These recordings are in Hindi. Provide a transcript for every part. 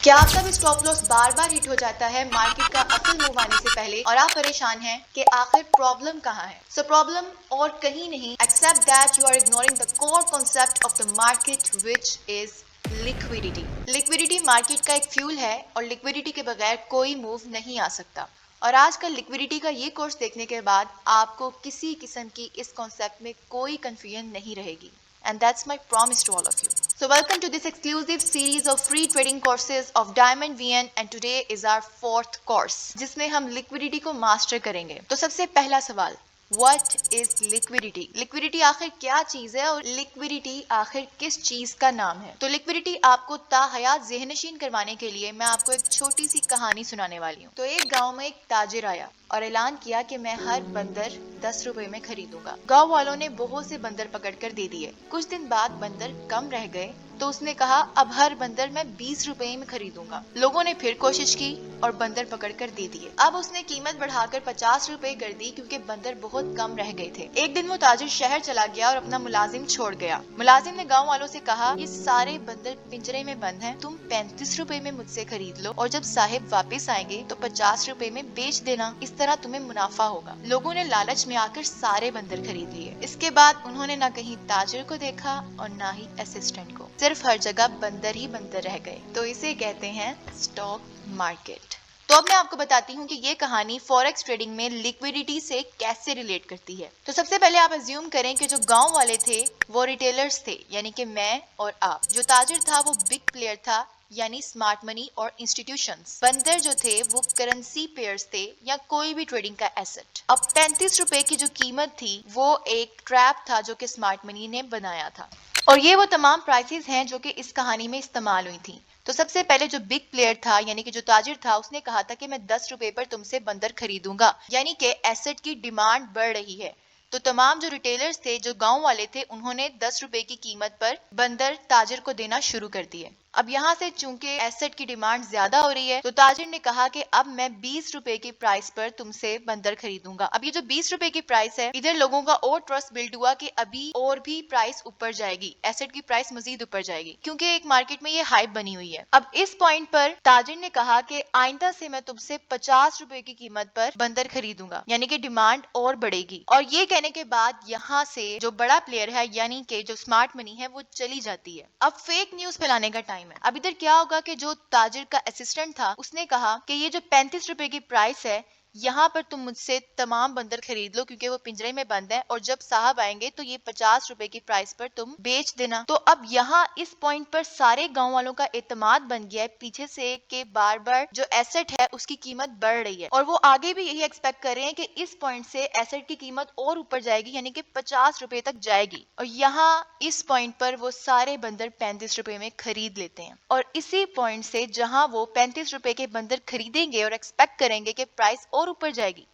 क्या आपका भी स्टॉप लॉस बार बार हिट हो जाता है मार्केट का असल मूव आने से पहले और आप परेशान हैं कि आखिर प्रॉब्लम कहाँ है? सो प्रॉब्लम और कहीं नहीं except that you are ignoring the core concept of the market which is liquidity. Liquidity market का एक फ्यूल है और लिक्विडिटी के बगैर कोई मूव नहीं आ सकता। और आज कल लिक्विडिटी का ये कोर्स देखने के बाद आपको किसी किस्म की इस कॉन्सेप्ट में कोई कंफ्यूजन नहीं रहेगी। And that's my promise to all of you. So welcome to this exclusive series of free trading courses of Diamond VN and today is our fourth course जिसमें हम liquidity को मास्टर करेंगे। तो सबसे पहला सवाल, What is liquidity? लिक्विडिटी आखिर क्या चीज है और लिक्विडिटी आखिर किस चीज का नाम है? तो लिक्विडिटी आपको ताहयात ज़हनशीन करवाने के लिए मैं आपको एक छोटी सी कहानी सुनाने वाली हूँ। तो एक गांव में एक ताजिर आया और ऐलान किया कि मैं हर बंदर 10 रुपए में खरीदूंगा। गांव वालों ने बहुत से बंदर पकड़ कर दे दिए। कुछ दिन बाद बंदर कम रह गए तो उसने कहा अब हर बंदर मैं 20 रुपए में खरीदूंगा। लोगों ने फिर कोशिश की और बंदर पकड़ कर दे दिए। अब उसने कीमत बढ़ाकर 50 रुपए कर दी क्योंकि बंदर बहुत कम रह गए थे। एक दिन वो ताजिर शहर चला गया और अपना मुलाजिम छोड़ गया। मुलाजिम ने गाँव वालों से कहा ये सारे बंदर पिंजरे में बंद हैं, तुम 35 रुपए में मुझसे खरीद लो और जब साहिब वापस आएंगे तो 50 रुपए में बेच देना, इस तरह तुम्हें मुनाफा होगा। लोगों ने लालच में आकर सारे बंदर खरीद लिए। इसके बाद उन्होंने न कहीं ताजिर को देखा और न ही असिस्टेंट को, सिर्फ हर जगह बंदर ही बंदर रह गए। तो इसे कहते हैं स्टॉक मार्केट। तो अब मैं आपको बताती हूँ कि ये कहानी फॉरेक्स ट्रेडिंग में लिक्विडिटी से कैसे रिलेट करती है। तो सबसे पहले आप अज्यूम करें कि जो गांव वाले थे वो रिटेलर्स थे, यानी कि मैं और आप। जो ताजिर था वो बिग प्लेयर था, यानी स्मार्ट मनी और इंस्टीट्यूशंस। बंदर जो थे वो करेंसी पेयर्स थे या कोई भी ट्रेडिंग का एसेट। अब 35 रुपए की जो कीमत थी वो एक ट्रैप था जो कि स्मार्ट मनी ने बनाया था। और ये वो तमाम प्राइसेस हैं जो कि इस कहानी में इस्तेमाल हुई थी। तो सबसे पहले जो बिग प्लेयर था यानी कि जो ताजिर था उसने कहा था कि मैं 10 रुपए पर तुमसे बंदर खरीदूंगा, यानी कि एसेट की डिमांड बढ़ रही है। तो तमाम जो रिटेलर्स थे, जो गांव वाले थे, उन्होंने 10 रुपए की कीमत पर बंदर ताजिर को देना शुरू कर दिए। अब यहाँ से चूंकि एसेट की डिमांड ज्यादा हो रही है तो ताजिर ने कहा कि अब मैं 20 रुपए की प्राइस पर तुमसे बंदर खरीदूंगा। अब ये जो 20 रुपए की प्राइस है, इधर लोगों का और ट्रस्ट बिल्ड हुआ कि अभी और भी प्राइस ऊपर जाएगी, एसेट की प्राइस मजीद ऊपर जाएगी, क्योंकि एक मार्केट में ये हाइप बनी हुई है। अब इस पॉइंट पर ताजिर ने कहा कि आइंदा से मैं तुमसे 50 रुपए की कीमत पर बंदर खरीदूंगा, यानी कि डिमांड और बढ़ेगी। और ये कहने के बाद यहाँ से जो बड़ा प्लेयर है यानी कि जो स्मार्ट मनी है वो चली जाती है। अब फेक न्यूज फैलाने का टाइम है। अब इधर क्या होगा कि जो ताजिर का असिस्टेंट था उसने कहा कि ये जो 35 रुपए की प्राइस है, यहाँ पर तुम मुझसे तमाम बंदर खरीद लो क्योंकि वो पिंजरे में बंद है और जब साहब आएंगे तो ये 50 रुपए की प्राइस पर तुम बेच देना। तो अब यहाँ इस पॉइंट पर सारे गांव वालों का एतमाद बन गया है पीछे से कि बार बार जो एसेट है उसकी कीमत बढ़ रही है और वो आगे भी यही एक्सपेक्ट कर रहे हैं कि इस पॉइंट से एसेट की कीमत और ऊपर जाएगी, यानी कि 50 रुपए तक जाएगी। और यहाँ इस पॉइंट पर वो सारे बंदर 35 रुपए में खरीद लेते हैं और इसी पॉइंट से जहां वो 35 रुपए के बंदर खरीदेंगे और एक्सपेक्ट करेंगे कि प्राइस और ऊपर जाएगी,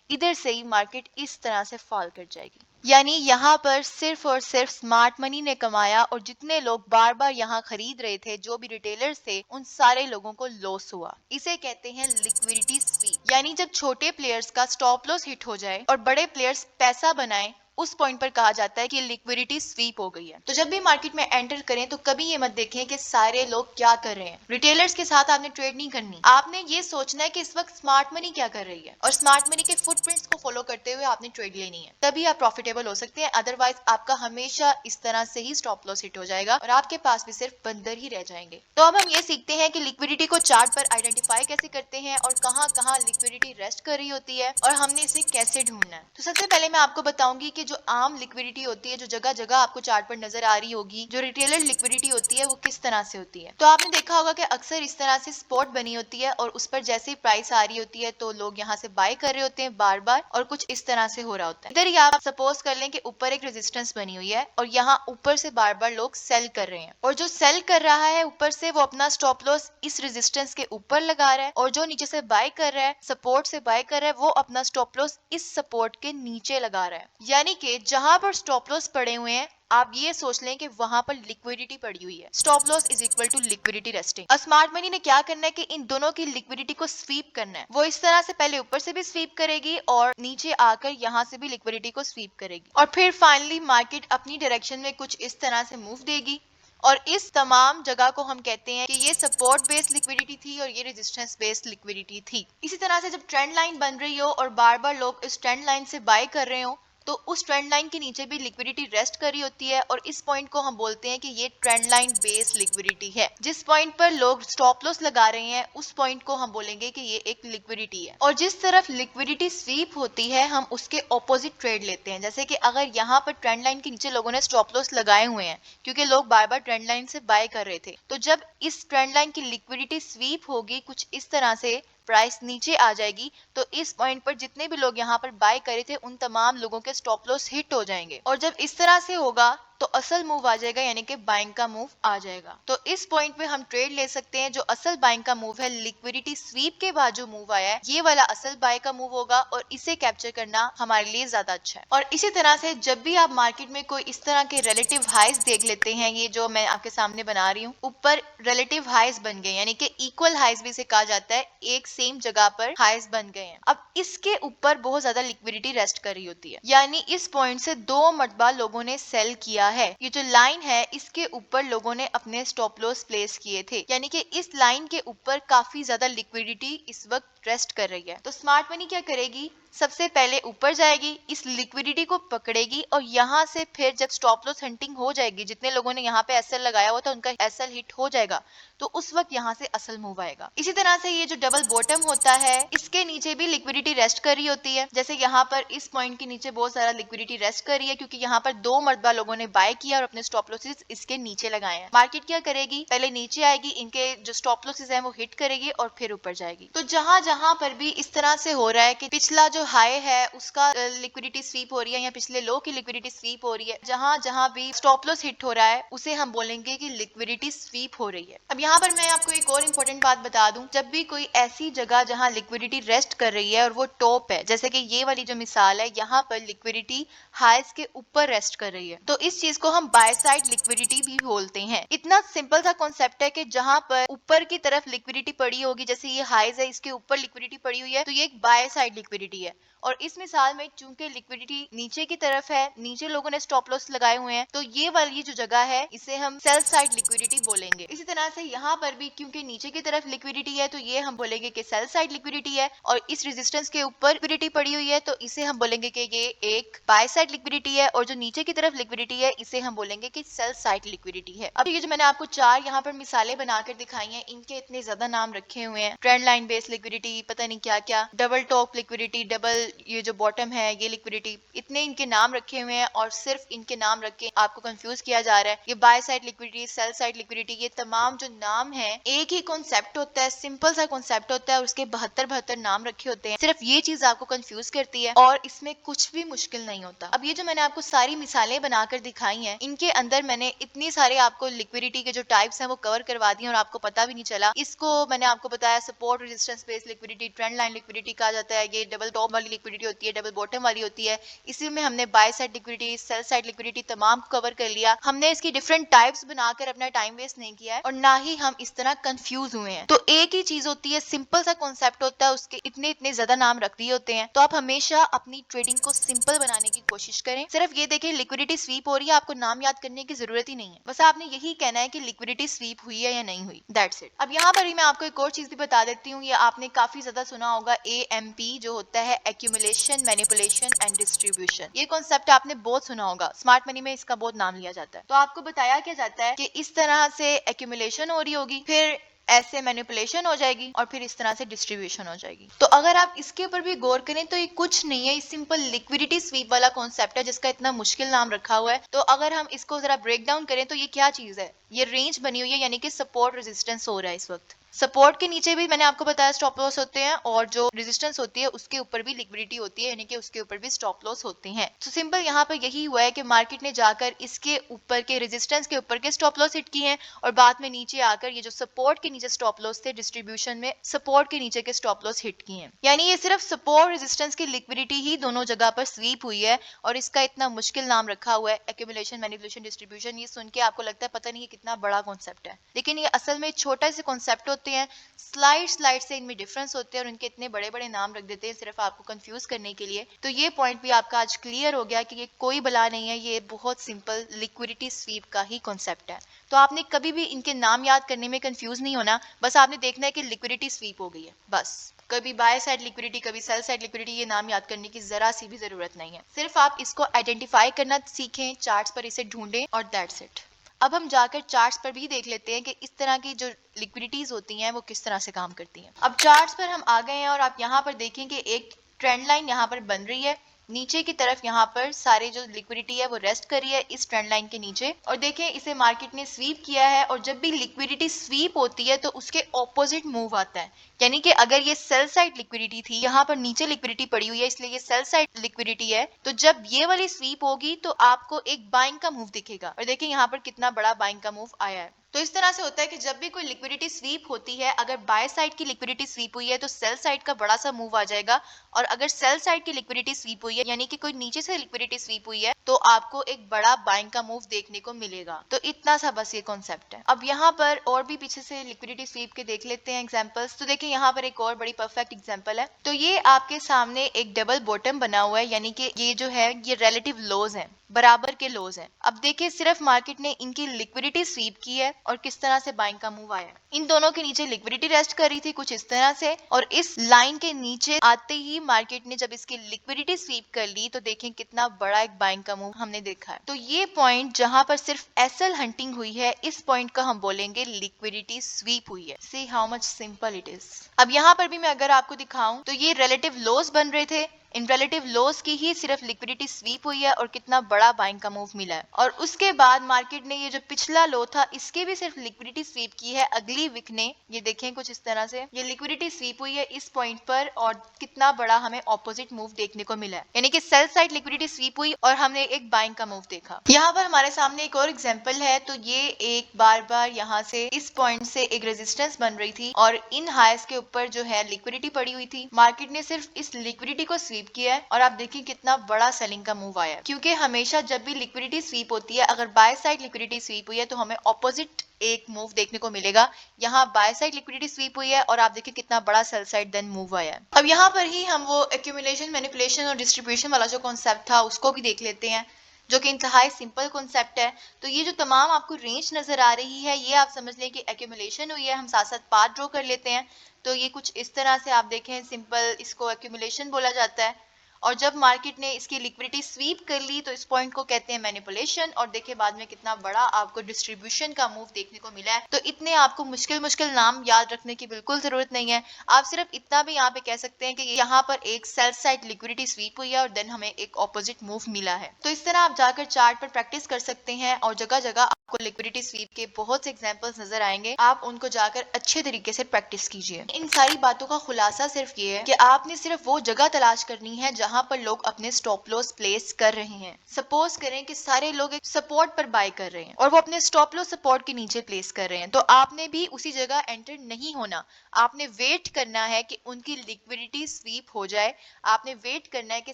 इधर से ही मार्केट इस तरह से फॉल कर जाएगी। यानी यहाँ पर सिर्फ और सिर्फ स्मार्ट मनी ने कमाया और जितने लोग बार बार यहाँ खरीद रहे थे, जो भी रिटेलर्स थे, उन सारे लोगों को लॉस हुआ। इसे कहते हैं लिक्विडिटी स्वीप। यानी जब छोटे प्लेयर्स का स्टॉप लॉस हिट हो जाए और बड़े प्लेयर्स पैसा बनाए, उस पॉइंट पर कहा जाता है कि लिक्विडिटी स्वीप हो गई है। तो जब भी मार्केट में एंटर करें तो कभी ये मत देखें कि सारे लोग क्या कर रहे हैं। रिटेलर्स के साथ आपने ट्रेड नहीं करनी, आपने ये सोचना है कि इस वक्त स्मार्ट मनी क्या कर रही है और स्मार्ट मनी के फुटप्रिंट्स को फॉलो करते हुए आपने ट्रेड लेनी है, तभी आप प्रॉफिटेबल हो सकते हैं। अदरवाइज आपका हमेशा इस तरह से ही स्टॉप लॉस हिट हो जाएगा और आपके पास भी सिर्फ बंदर ही रह जाएंगे। तो अब हम ये सीखते हैं कि लिक्विडिटी को चार्ट पर आइडेंटिफाई कैसे करते हैं और कहाँ कहाँ लिक्विडिटी रेस्ट कर रही होती है और हमने इसे कैसे ढूंढना है। तो सबसे पहले मैं आपको बताऊंगी कि जो आम लिक्विडिटी होती है, जो जगह जगह आपको चार्ट पर नजर आ रही होगी, जो रिटेलर लिक्विडिटी होती है, वो किस तरह से होती है। तो आपने देखा होगा कि अक्सर इस तरह से स्पॉट बनी होती है और उस पर जैसे ही प्राइस आ रही होती है तो लोग यहाँ से बाय कर रहे होते हैं बार बार और कुछ इस तरह से हो रहा होता है। इधर ही आप सपोज कर लें कि ऊपर एक रेजिस्टेंस बनी हुई है और यहाँ ऊपर से बार बार लोग सेल कर रहे हैं और जो सेल कर रहा है ऊपर से वो अपना स्टॉप लॉस इस रेजिस्टेंस के ऊपर लगा रहा है और जो नीचे से बाय कर रहा है, सपोर्ट से बाय कर रहा है, वो अपना स्टॉप लॉस इस सपोर्ट के नीचे लगा रहा है। यानी कि जहां पर स्टॉप लॉस पड़े हुए हैं आप ये सोच लें कि वहां पर लिक्विडिटी पड़ी हुई है। Stop loss is equal to liquidity resting. और स्मार्ट मनी ने क्या करना है कि इन दोनों की लिक्विडिटी को स्वीप करना है। वो इस तरह से पहले ऊपर से भी स्वीप करेगी और नीचे आकर यहाँ से भी लिक्विडिटी को स्वीप करेगी और फिर फाइनली मार्केट अपनी डायरेक्शन में कुछ इस तरह से मूव देगी और इस तमाम जगह को हम कहते हैं कि ये सपोर्ट बेस्ड लिक्विडिटी थी और ये रेजिस्टेंस बेस्ड लिक्विडिटी थी। इसी तरह से जब ट्रेंड लाइन बन रही हो और बार बार लोग इस ट्रेंड लाइन से बाय कर रहे हो तो उस ट्रेंड लाइन के नीचे भी लिक्विडिटी रेस्ट कर रही होती है और इस पॉइंट को हम बोलते हैं कि ये ट्रेंड लाइन बेस्ड लिक्विडिटी है। जिस पॉइंट पर लोग स्टॉप लॉस लगा रहे हैं उस पॉइंट को हम बोलेंगे कि ये एक लिक्विडिटी है। और जिस तरफ लिक्विडिटी स्वीप होती है हम उसके ऑपोजिट ट्रेड लेते हैं। जैसे कि अगर यहाँ पर ट्रेंड लाइन के नीचे लोगों ने स्टॉप लॉस लगाए हुए हैं क्योंकि लोग बार बार ट्रेंड लाइन से बाय कर रहे थे, तो जब इस ट्रेंड लाइन की लिक्विडिटी स्वीप होगी कुछ इस तरह से, प्राइस नीचे आ जाएगी, तो इस पॉइंट पर जितने भी लोग यहाँ पर बाय करे थे उन तमाम लोगों के स्टॉप लॉस हिट हो जाएंगे। और जब इस तरह से होगा तो असल मूव आ जाएगा, यानी कि बाइंग का मूव आ जाएगा। तो इस पॉइंट पे हम ट्रेड ले सकते हैं। जो असल बाइंग का मूव है, लिक्विडिटी स्वीप के बाद जो मूव आया है, ये वाला असल बाय का मूव होगा और इसे कैप्चर करना हमारे लिए ज्यादा अच्छा है। और इसी तरह से जब भी आप मार्केट में कोई इस तरह के रिलेटिव हाइज देख लेते हैं, ये जो मैं आपके सामने बना रही हूँ, ऊपर रिलेटिव हाइज बन गए, यानी कि इक्वल हाइज भी इसे कहा जाता है, एक सेम जगह पर हाइज बन गए हैं। अब इसके ऊपर बहुत ज्यादा लिक्विडिटी रेस्ट कर रही होती है, यानी इस पॉइंट से 2 मरतबा लोगों ने सेल किया है। ये जो लाइन है इसके ऊपर लोगों ने अपने स्टॉप लॉस प्लेस किए थे, यानी कि इस लाइन के ऊपर काफी ज्यादा लिक्विडिटी इस वक्त रेस्ट कर रही है। तो स्मार्ट मनी क्या करेगी, सबसे पहले ऊपर जाएगी, इस लिक्विडिटी को पकड़ेगी और यहाँ से फिर जब स्टॉप लॉस हंटिंग हो जाएगी, जितने लोगों ने यहाँ पे एसएल लगाया हुआ था उनका एसएल हिट हो जाएगा, तो उस वक्त यहाँ से असल मूव आएगा। इसी तरह से ये जो डबल बॉटम होता है इसके नीचे भी लिक्विडिटी रेस्ट कर रही होती है। जैसे यहाँ पर इस पॉइंट के नीचे बहुत सारा लिक्विडिटी रेस्ट कर रही है क्योंकि यहाँ पर 2 मरतबा लोगों ने बाय किया और अपने स्टॉप लॉसेस इसके नीचे लगाए हैं। मार्केट क्या करेगी, पहले नीचे आएगी, इनके जो स्टॉप लॉसेस हैं वो हिट करेगी और फिर ऊपर जाएगी। तो जहां जहां पर भी इस तरह से हो रहा है कि पिछला जो हाई है उसका लिक्विडिटी स्वीप हो रही है या पिछले लो की लिक्विडिटी स्वीप हो रही है, जहां जहां भी स्टॉप लॉस हिट हो रहा है उसे हम बोलेंगे कि लिक्विडिटी स्वीप हो रही है। अब यहाँ पर मैं आपको एक और इम्पोर्टेंट बात बता दूं, जब भी कोई ऐसी जगह जहां लिक्विडिटी रेस्ट कर रही है और वो टॉप है, जैसे कि ये वाली जो मिसाल है, यहाँ पर लिक्विडिटी हाइज के ऊपर रेस्ट कर रही है, तो इस चीज को हम बाय साइड लिक्विडिटी भी बोलते हैं। इतना सिंपल सा कॉन्सेप्ट है कि जहां पर ऊपर की तरफ लिक्विडिटी पड़ी होगी, जैसे ये हाइज है इसके ऊपर लिक्विडिटी पड़ी हुई है, तो ये एक बाय साइड लिक्विडिटी है। और इस मिसाल में चूंकि लिक्विडिटी नीचे की तरफ है, नीचे लोगों ने स्टॉप लॉस लगाए हुए हैं, तो ये वाली जो जगह है इसे हम सेल साइड लिक्विडिटी बोलेंगे। इसी तरह से यहाँ पर भी क्योंकि नीचे की तरफ लिक्विडिटी है तो ये हम बोलेंगे कि सेल साइड लिक्विडिटी है, और इस रेजिस्टेंस के ऊपर लिक्विडिटी पड़ी हुई है तो इसे हम बोलेंगे कि ये एक बाय साइड लिक्विडिटी है, और जो नीचे की तरफ लिक्विडिटी है इसे हम बोलेंगे कि सेल साइड लिक्विडिटी है। अब ये जो मैंने आपको 4 यहाँ पर मिसालें बनाकर दिखाई हैं, इनके इतने ज्यादा नाम रखे हुए हैं, ट्रेंड लाइन बेस्ड लिक्विडिटी, पता नहीं क्या क्या, डबल टॉप लिक्विडिटी, डबल ये जो बॉटम है ये लिक्विडिटी, इतने इनके नाम रखे हुए हैं और सिर्फ इनके नाम रख के आपको कंफ्यूज किया जा रहा है। ये by side liquidity, sell side liquidity, ये तमाम जो नाम है एक ही कॉन्सेप्ट होता है, सिंपल सा कॉन्सेप्ट होता है और उसके 72 नाम रखे होते हैं। सिर्फ ये चीज आपको कंफ्यूज करती है और इसमें कुछ भी मुश्किल नहीं होता। अब ये जो मैंने आपको सारी मिसालें बनाकर दिखाई हैं, इनके अंदर मैंने इतनी सारे आपको लिक्विडिटी के जो टाइप्स हैं वो कवर करवा दिए और आपको पता भी नहीं चला। इसको मैंने आपको बताया support resistance based liquidity, trend line liquidity कहा जाता है, ये डबल टॉप वाली लिक्विडिटी होती है, डबल बॉटम वाली होती है। इसी में हमने by side liquidity, sell side liquidity तमाम कवर कर लिया। हमने इसकी डिफरेंट टाइप्स बनाकर अपना टाइम वेस्ट नहीं किया है और ना ही हम इस तरह कंफ्यूज हुए हैं। तो एक ही चीज होती है, सिंपल सा कॉन्सेप्ट होता है, उसके इतने इतने ज्यादा नाम रख दिए होते हैं। तो आप हमेशा अपनी ट्रेडिंग को सिंपल बनाने की कोशिश करें। सिर्फ ये देखें लिक्विडिटी स्वीप हो रही है, आपको नाम याद करने की जरूरत ही नहीं है, बस आपने यही कहना है कि लिक्विडिटी स्वीप हुई है या नहीं हुई, दैट्स इट। अब यहाँ पर ही मैं आपको एक और चीज भी बता देती हूँ, ये आपने काफी ज्यादा सुना होगा, AMP जो होता है, एक्यूमुलेशन, मैनिपुलेशन एंड डिस्ट्रीब्यूशन। ये कॉन्सेप्ट आपने बहुत सुना होगा, स्मार्ट मनी में इसका बहुत नाम लिया जाता है। तो आपको बताया क्या जाता है कि इस तरह से एक्यूमुलेशन हो रही होगी, फिर ऐसे मैनिपुलेशन हो जाएगी और फिर इस तरह से डिस्ट्रीब्यूशन हो जाएगी। तो अगर आप इसके ऊपर भी गौर करें तो ये कुछ नहीं है, ये सिंपल लिक्विडिटी स्वीप वाला कॉन्सेप्ट है जिसका इतना मुश्किल नाम रखा हुआ है। तो अगर हम इसको जरा ब्रेक डाउन करें तो ये क्या चीज है, ये रेंज बनी हुई है, यानी कि सपोर्ट रेजिस्टेंस हो रहा है इस वक्त। सपोर्ट के नीचे भी मैंने आपको बताया स्टॉप लॉस होते हैं, और जो रेजिस्टेंस होती है उसके ऊपर भी लिक्विडिटी होती है, यानी कि उसके ऊपर भी स्टॉप लॉस होते हैं। तो सिंपल यहाँ पर यही हुआ है कि मार्केट ने जाकर इसके ऊपर के रेजिस्टेंस के ऊपर के स्टॉप लॉस हिट किए हैं और बाद में नीचे आकर ये जो सपोर्ट के नीचे स्टॉप लॉस थे, डिस्ट्रीब्यूशन में सपोर्ट के नीचे के स्टॉप लॉस हिट किए हैं। यानी ये सिर्फ सपोर्ट रेजिस्टेंस की लिक्विडिटी ही दोनों जगह पर स्वीप हुई है और इसका इतना मुश्किल नाम रखा हुआ है, एक्यूमुलेशन, मैनिपुलेशन, डिस्ट्रीब्यूशन। ये सुन के आपको लगता है पता नहीं ये कितना बड़ा कॉन्सेप्ट है, लेकिन ये असल में छोटा से कॉन्सेप्ट होते हैं, स्लाइड से इनमें डिफरेंस होते हैं और उनके इतने बड़े बड़े नाम रख देते हैं सिर्फ आपको कंफ्यूज करने के लिए। तो ये पॉइंट भी आपका आज क्लियर हो गया कि ये कोई बला नहीं है, ये बहुत सिंपल लिक्विडिटी स्वीप का ही कॉन्सेप्ट है। तो आपने कभी भी इनके नाम याद करने में कंफ्यूज नहीं होना, बस आपने देखना है कि लिक्विडिटी स्वीप हो गई है, बस। कभी बाय साइड लिक्विडिटी, कभी सेल साइड लिक्विडिटी, ये नाम याद करने की जरा सी भी जरूरत नहीं है। सिर्फ आप इसको आइडेंटिफाई करना सीखें, चार्ट्स पर इसे ढूंढें और दैट्स इट। अब हम जाकर चार्ट्स पर भी देख लेते हैं कि इस तरह की जो लिक्विडिटीज होती हैं वो किस तरह से काम करती हैं। अब चार्ट्स पर हम आ गए हैं और आप यहाँ पर देखें कि एक ट्रेंड लाइन यहाँ पर बन रही है। नीचे की तरफ यहाँ पर सारे जो लिक्विडिटी है वो रेस्ट कर रही है इस ट्रेंड लाइन के नीचे, और देखें इसे मार्केट ने स्वीप किया है। और जब भी लिक्विडिटी स्वीप होती है तो उसके ऑपोजिट मूव आता है, यानी कि अगर ये सेल साइड लिक्विडिटी थी, यहाँ पर नीचे लिक्विडिटी पड़ी हुई है इसलिए ये सेल साइड लिक्विडिटी है, तो जब ये वाली स्वीप होगी तो आपको एक बाइंग का मूव दिखेगा। और देखिए यहाँ पर कितना बड़ा बाइंग का मूव आया है। तो इस तरह से होता है कि जब भी कोई लिक्विडिटी स्वीप होती है, अगर बाय साइड की लिक्विडिटी स्वीप हुई है तो सेल साइड का बड़ा सा मूव आ जाएगा, और अगर सेल साइड की लिक्विडिटी स्वीप हुई है यानी कि कोई नीचे से लिक्विडिटी स्वीप हुई है तो आपको एक बड़ा बाइंग का मूव देखने को मिलेगा। तो इतना सा बस ये कॉन्सेप्ट है। अब यहाँ पर और भी पीछे से लिक्विडिटी स्वीप के देख लेते हैं एग्जांपल्स। तो देखिए यहाँ पर एक और बड़ी परफेक्ट एग्जांपल है। तो ये आपके सामने एक डबल बॉटम बना हुआ है, यानी कि ये जो है ये रिलेटिव लोज है, बराबर के लोज हैं। अब देखिए सिर्फ मार्केट ने इनकी लिक्विडिटी स्वीप की है और किस तरह से बाइंग का मूव आया। इन दोनों के नीचे लिक्विडिटी रेस्ट कर रही थी कुछ इस तरह से, और इस लाइन के नीचे आते ही मार्केट ने जब इसकी लिक्विडिटी स्वीप कर ली तो देखें कितना बड़ा एक बाइंग का मूव हमने देखा है। तो ये पॉइंट जहां पर सिर्फ एसएल हंटिंग हुई है, इस पॉइंट का हम बोलेंगे लिक्विडिटी स्वीप हुई है। See how much simple it is. अब यहाँ पर भी मैं अगर आपको दिखाऊं तो ये रिलेटिव लोज बन रहे थे, इन रिलेटिव लोस की ही सिर्फ लिक्विडिटी स्वीप हुई है और कितना बड़ा बाइंग का मूव मिला है। और उसके बाद मार्केट ने ये जो पिछला लो था इसके भी सिर्फ लिक्विडिटी स्वीप की है अगली वीक ने। ये देखें कुछ इस तरह से ये लिक्विडिटी स्वीप हुई है इस पॉइंट पर और कितना बड़ा हमें ऑपोजिट मूव देखने को मिला है, यानी कि सेल साइड लिक्विडिटी स्वीप हुई और हमने एक बाइंग का मूव देखा। यहाँ पर हमारे सामने एक और एग्जाम्पल है। तो ये एक बार बार यहाँ से इस पॉइंट से एक रेजिस्टेंस बन रही थी और इन हाइस के ऊपर जो है लिक्विडिटी पड़ी हुई थी। मार्केट ने सिर्फ इस लिक्विडिटी को स्वीप किया है और आप देखिए कितना बड़ा सेलिंग का मूव आया, क्योंकि हमेशा जब भी लिक्विडिटी स्वीप होती है, अगर बाय साइड लिक्विडिटी स्वीप हुई है तो हमें ऑपोजिट एक मूव देखने को मिलेगा। यहाँ बाय साइड लिक्विडिटी स्वीप हुई है और आप देखिए कितना बड़ा सेल साइड देन मूव आया है। अब यहाँ पर ही हम वो एक्यूमुलेशन, मैनिपुलेशन और डिस्ट्रीब्यूशन वाला जो कॉन्सेप्ट था उसको भी देख लेते हैं, जो कि इंतहाई सिंपल कॉन्सेप्ट है। तो ये जो तमाम आपको रेंज नजर आ रही है ये आप समझ लें कि एक्यूमुलेशन हुई है। हम साथ साथ पाथ ड्रॉ कर लेते हैं। तो ये कुछ इस तरह से आप देखें, सिंपल इसको एक्यूमुलेशन बोला जाता है। और जब मार्केट ने इसकी लिक्विडिटी स्वीप कर ली तो इस पॉइंट को कहते हैं मैनिपुलेशन। और देखिए बाद में कितना बड़ा आपको डिस्ट्रीब्यूशन का मूव देखने को मिला है। तो इतने आपको मुश्किल मुश्किल नाम याद रखने की बिल्कुल जरूरत नहीं है। आप सिर्फ इतना भी यहाँ पे कह सकते हैं कि यहाँ पर एक सेल साइड लिक्विडिटी स्वीप हुई है और देन हमें एक ऑपोजिट मूव मिला है। तो इस तरह आप जाकर चार्ट पर प्रैक्टिस कर सकते हैं और जगह जगह आपको लिक्विडिटी स्वीप के बहुत से एग्जांपल्स नजर आएंगे। आप उनको जाकर अच्छे तरीके से प्रैक्टिस कीजिए। इन सारी बातों का खुलासा सिर्फ ये है कि आपने सिर्फ वो जगह तलाश करनी है जहां पर लोग अपने स्टॉप लॉस प्लेस कर रहे हैं। सपोज करें कि सारे लोग एक सपोर्ट पर बाय कर रहे हैं और वो अपने स्टॉप लॉस सपोर्ट के नीचे प्लेस कर रहे हैं, तो आपने भी उसी जगह एंटर नहीं होना। आपने वेट करना है कि उनकी लिक्विडिटी स्वीप हो जाए। आपने वेट करना है कि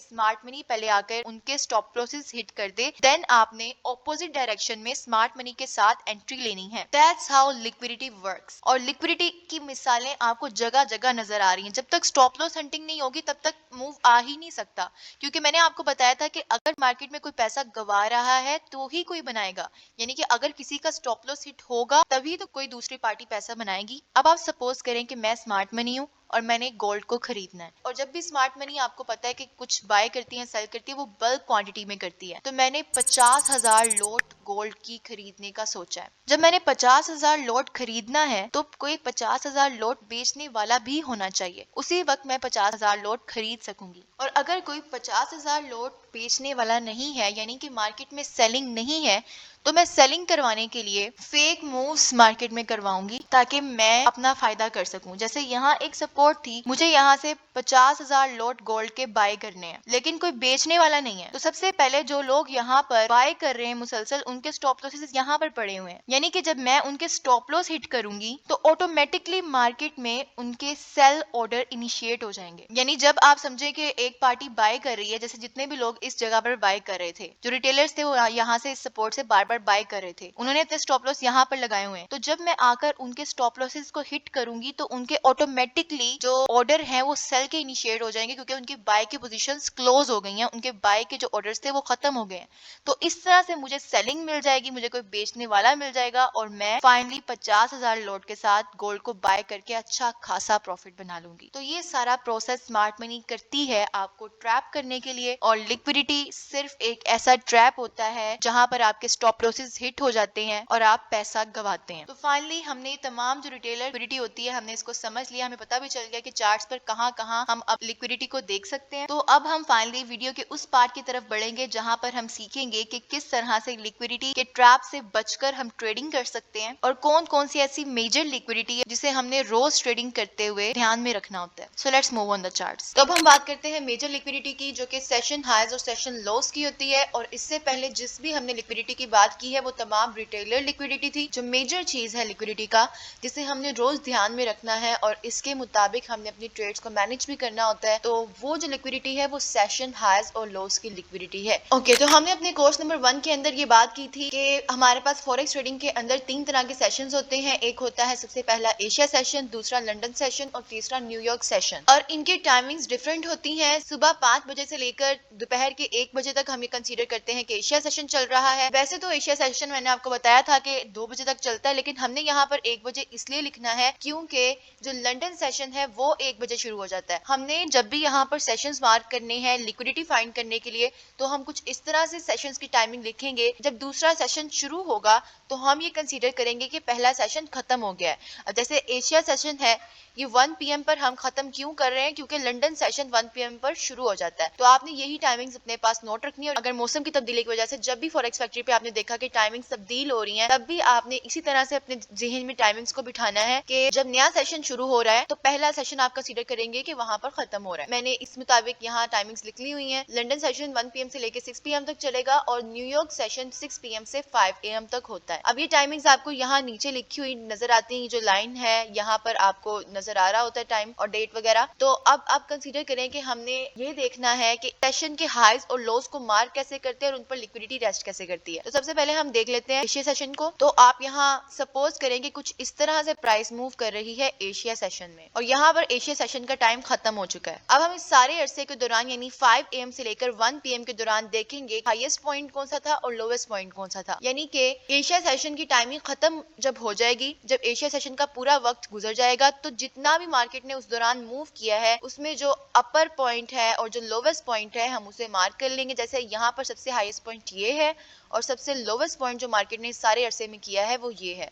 स्मार्ट मनी पहले आकर उनके स्टॉप लॉसेस हिट कर दे, देन आपने ऑपोजिट डायरेक्शन में स्मार्ट मनी के साथ एंट्री लेनी है। That's how liquidity works. और लिक्विडिटी की मिसालें आपको जगह जगह नजर आ रही हैं। जब तक स्टॉप लॉस हंटिंग नहीं होगी तब तक मूव आ ही नहीं सकता, क्योंकि मैंने आपको बताया था कि अगर मार्केट में कोई पैसा गवा रहा है तो ही कोई बनाएगा, यानी कि अगर किसी का स्टॉप लॉस हिट होगा तभी तो कोई दूसरी पार्टी पैसा बनाएगी। अब आप सपोज करें कि मैं स्मार्ट मनी हूँ और मैंने गोल्ड को खरीदना है, और जब भी स्मार्ट मनी आपको पता है कि कुछ बाय करती है सेल करती है, वो बल्क क्वांटिटी में करती है। तो मैंने 50,000 लॉट गोल्ड की खरीदने का सोचा है। जब मैंने 50,000 लॉट खरीदना है तो कोई 50,000 लॉट बेचने वाला भी होना चाहिए, उसी वक्त मैं 50,000 लॉट खरीद सकूंगी। और अगर कोई 50,000 लॉट बेचने वाला नहीं है, यानी कि मार्केट में सेलिंग नहीं है, तो मैं सेलिंग करवाने के लिए फेक मूव्स मार्केट में करवाऊंगी ताकि मैं अपना फायदा कर सकूं। जैसे यहाँ एक सपोर्ट थी, मुझे यहाँ से 50,000 लॉट गोल्ड के बाय करने हैं, लेकिन कोई बेचने वाला नहीं है। तो सबसे पहले जो लोग यहाँ पर बाय कर रहे हैं मुसलसल, उनके स्टॉप लॉसेस यहाँ पर पड़े हुए हैं, यानी कि जब मैं उनके स्टॉप लॉस हिट करूंगी तो ऑटोमेटिकली मार्केट में उनके सेल ऑर्डर इनिशिएट हो जाएंगे। यानी जब आप समझे कि एक पार्टी बाय कर रही है, जैसे जितने भी लोग इस जगह पर बाय कर रहे थे, जो रिटेलर्स थे वो यहाँ से इस सपोर्ट से बार बार बार बाय कर रहे थे, उन्होंने अपने स्टॉप लॉस यहाँ पर लगाए हुए हैं। तो जब मैं आकर उनके स्टॉप लॉसेस को हिट करूंगी तो उनके ऑटोमेटिकली जो ऑर्डर है वो सेल के इनिशिएट हो जाएंगे, क्योंकि उनकी बाय की पोजीशंस क्लोज हो गई हैं, उनके बाय के जो ऑर्डर्स थे वो खत्म हो गए हैं। तो इस तरह से मुझे सेलिंग मिल जाएगी, मुझे कोई बेचने वाला मिल जाएगा और मैं फाइनली 50,000 लॉट के साथ गोल्ड को बाय करके अच्छा खासा प्रॉफिट बना लूंगी। तो ये सारा प्रोसेस स्मार्ट मनी करती है आपको ट्रैप करने के लिए, और लिक्विडिटी सिर्फ एक ऐसा ट्रैप होता है जहां पर आपके स्टॉप लॉसेस हिट हो जाते हैं और आप पैसा गवाते हैं। तो फाइनली हमने तमाम जो रिटेलर लिक्विडिटी होती है हमने इसको समझ लिया, हमें पता भी चल गया कि चार्ट्स पर कहां कहां हम अब लिक्विडिटी को देख सकते हैं। तो अब हम फाइनली वीडियो के उस पार्ट की तरफ बढ़ेंगे जहां पर हम सीखेंगे कि किस तरह से लिक्विडिटी के ट्रैप से बचकर हम ट्रेडिंग कर सकते हैं और कौन कौन सी ऐसी मेजर लिक्विडिटी है जिसे हमने रोज ट्रेडिंग करते हुए ध्यान में रखना होता है। So let's move on the charts. तो अब हम बात करते हैं मेजर लिक्विडिटी की, जो कि सेशन हाइज और सेशन लॉस की होती है। और इससे पहले जिस भी हमने लिक्विडिटी की बात की है वो तमाम रिटेलर लिक्विडिटी थी। जो मेजर चीज है लिक्विडिटी का जिसे हमने रोज ध्यान में रखना है और इसके मुताबिक हमने अपनी ट्रेड्स को मैनेज भी करना होता है, तो वो जो लिक्विडिटी है वो सेशन हाइज और लॉस की लिक्विडिटी है। ओके, तो हमने अपने कोर्स नंबर 1 के अंदर ये बात की थी कि हमारे पास फॉरेक्स ट्रेडिंग के अंदर 3 तरह के सेशंस होते हैं। एक होता है सबसे पहला एशिया सेशन, दूसरा लंदन सेशन और तीसरा न्यूयॉर्क सेशन। और इनकी टाइमिंग्स डिफरेंट होती हैं। सुबह 5 बजे से लेकर दोपहर के 1 बजे तक हम ये कंसीडर करते हैं कि एशिया सेशन चल रहा है। वैसे तो एशिया सेशन मैंने आपको बताया था कि 2 बजे तक चलता है, लेकिन हमने यहाँ पर 1 बजे इसलिए लिखना है क्योंकि जो लंदन सेशन है वो 1 बजे शुरू हो जाता है। हमने जब भी यहाँ पर सेशंस मार्क करने हैं लिक्विडिटी फाइंड करने के लिए, तो हम कुछ इस तरह से सेशंस की टाइमिंग लिखेंगे। जब दूसरा सेशन शुरू होगा तो हम ये कंसीडर करेंगे कि पहला सेशन खत्म हो गया है। अब जैसे एशिया सेशन है ये 1 PM पर हम खत्म क्यों कर रहे हैं, क्योंकि लंदन सेशन 1 PM पर शुरू हो जाता है। तो आपने यही टाइमिंग्स अपने पास नोट रखनी है। और अगर मौसम की तब्दीली की वजह से जब भी फॉरेक्स फैक्ट्री पे आपने देखा कि टाइमिंग्स तब्दील हो रही हैं, तब भी आपने इसी तरह से अपने जहन में टाइमिंग्स को बिठाना है कि जब नया सेशन शुरू हो रहा है तो पहला सेशन आप कंसीडर करेंगे कि वहां पर खत्म हो रहा है। मैंने इस मुताबिक यहाँ टाइमिंग्स लिख ली हुई है। लंदन सेशन 1 PM से लेकर 6 PM तक चलेगा और न्यूयॉर्क सेशन 6 PM से 5 AM तक होता है। अब ये टाइमिंग्स आपको यहाँ नीचे लिखी हुई नजर आती है, जो लाइन है यहाँ पर आपको नजर आ रहा होता है टाइम और डेट वगैरह। तो अब आप कंसीडर करें कि हमने ये देखना है कि सेशन के हाइज और लोस को मार्क कैसे करते हैं और उन पर लिक्विडिटी रेस्ट कैसे करती है। तो सबसे पहले हम देख लेते हैं एशिया सेशन को। तो आप यहाँ सपोज करें कि कुछ इस तरह से प्राइस मूव कर रही है एशिया सेशन में और यहाँ पर एशिया सेशन का टाइम खत्म हो चुका है। अब हम इस सारे अरसे के दौरान यानी 5 AM से लेकर 1 PM के दौरान देखेंगे हाईएस्ट पॉइंट कौन सा था और लोवेस्ट पॉइंट कौन सा था। यानी कि एशिया सेशन की टाइमिंग खत्म जब हो जाएगी, जब एशिया सेशन का पूरा वक्त गुजर जाएगा, तो जितना भी मार्केट ने उस दौरान मूव किया है उसमें जो अपर पॉइंट है और जो लोवेस्ट पॉइंट है हम उसे मार्क कर लेंगे। जैसे यहाँ पर सबसे हाईएस्ट पॉइंट ये है और सबसे लोवेस्ट पॉइंट जो मार्केट ने सारे अरसे में किया है वो ये है।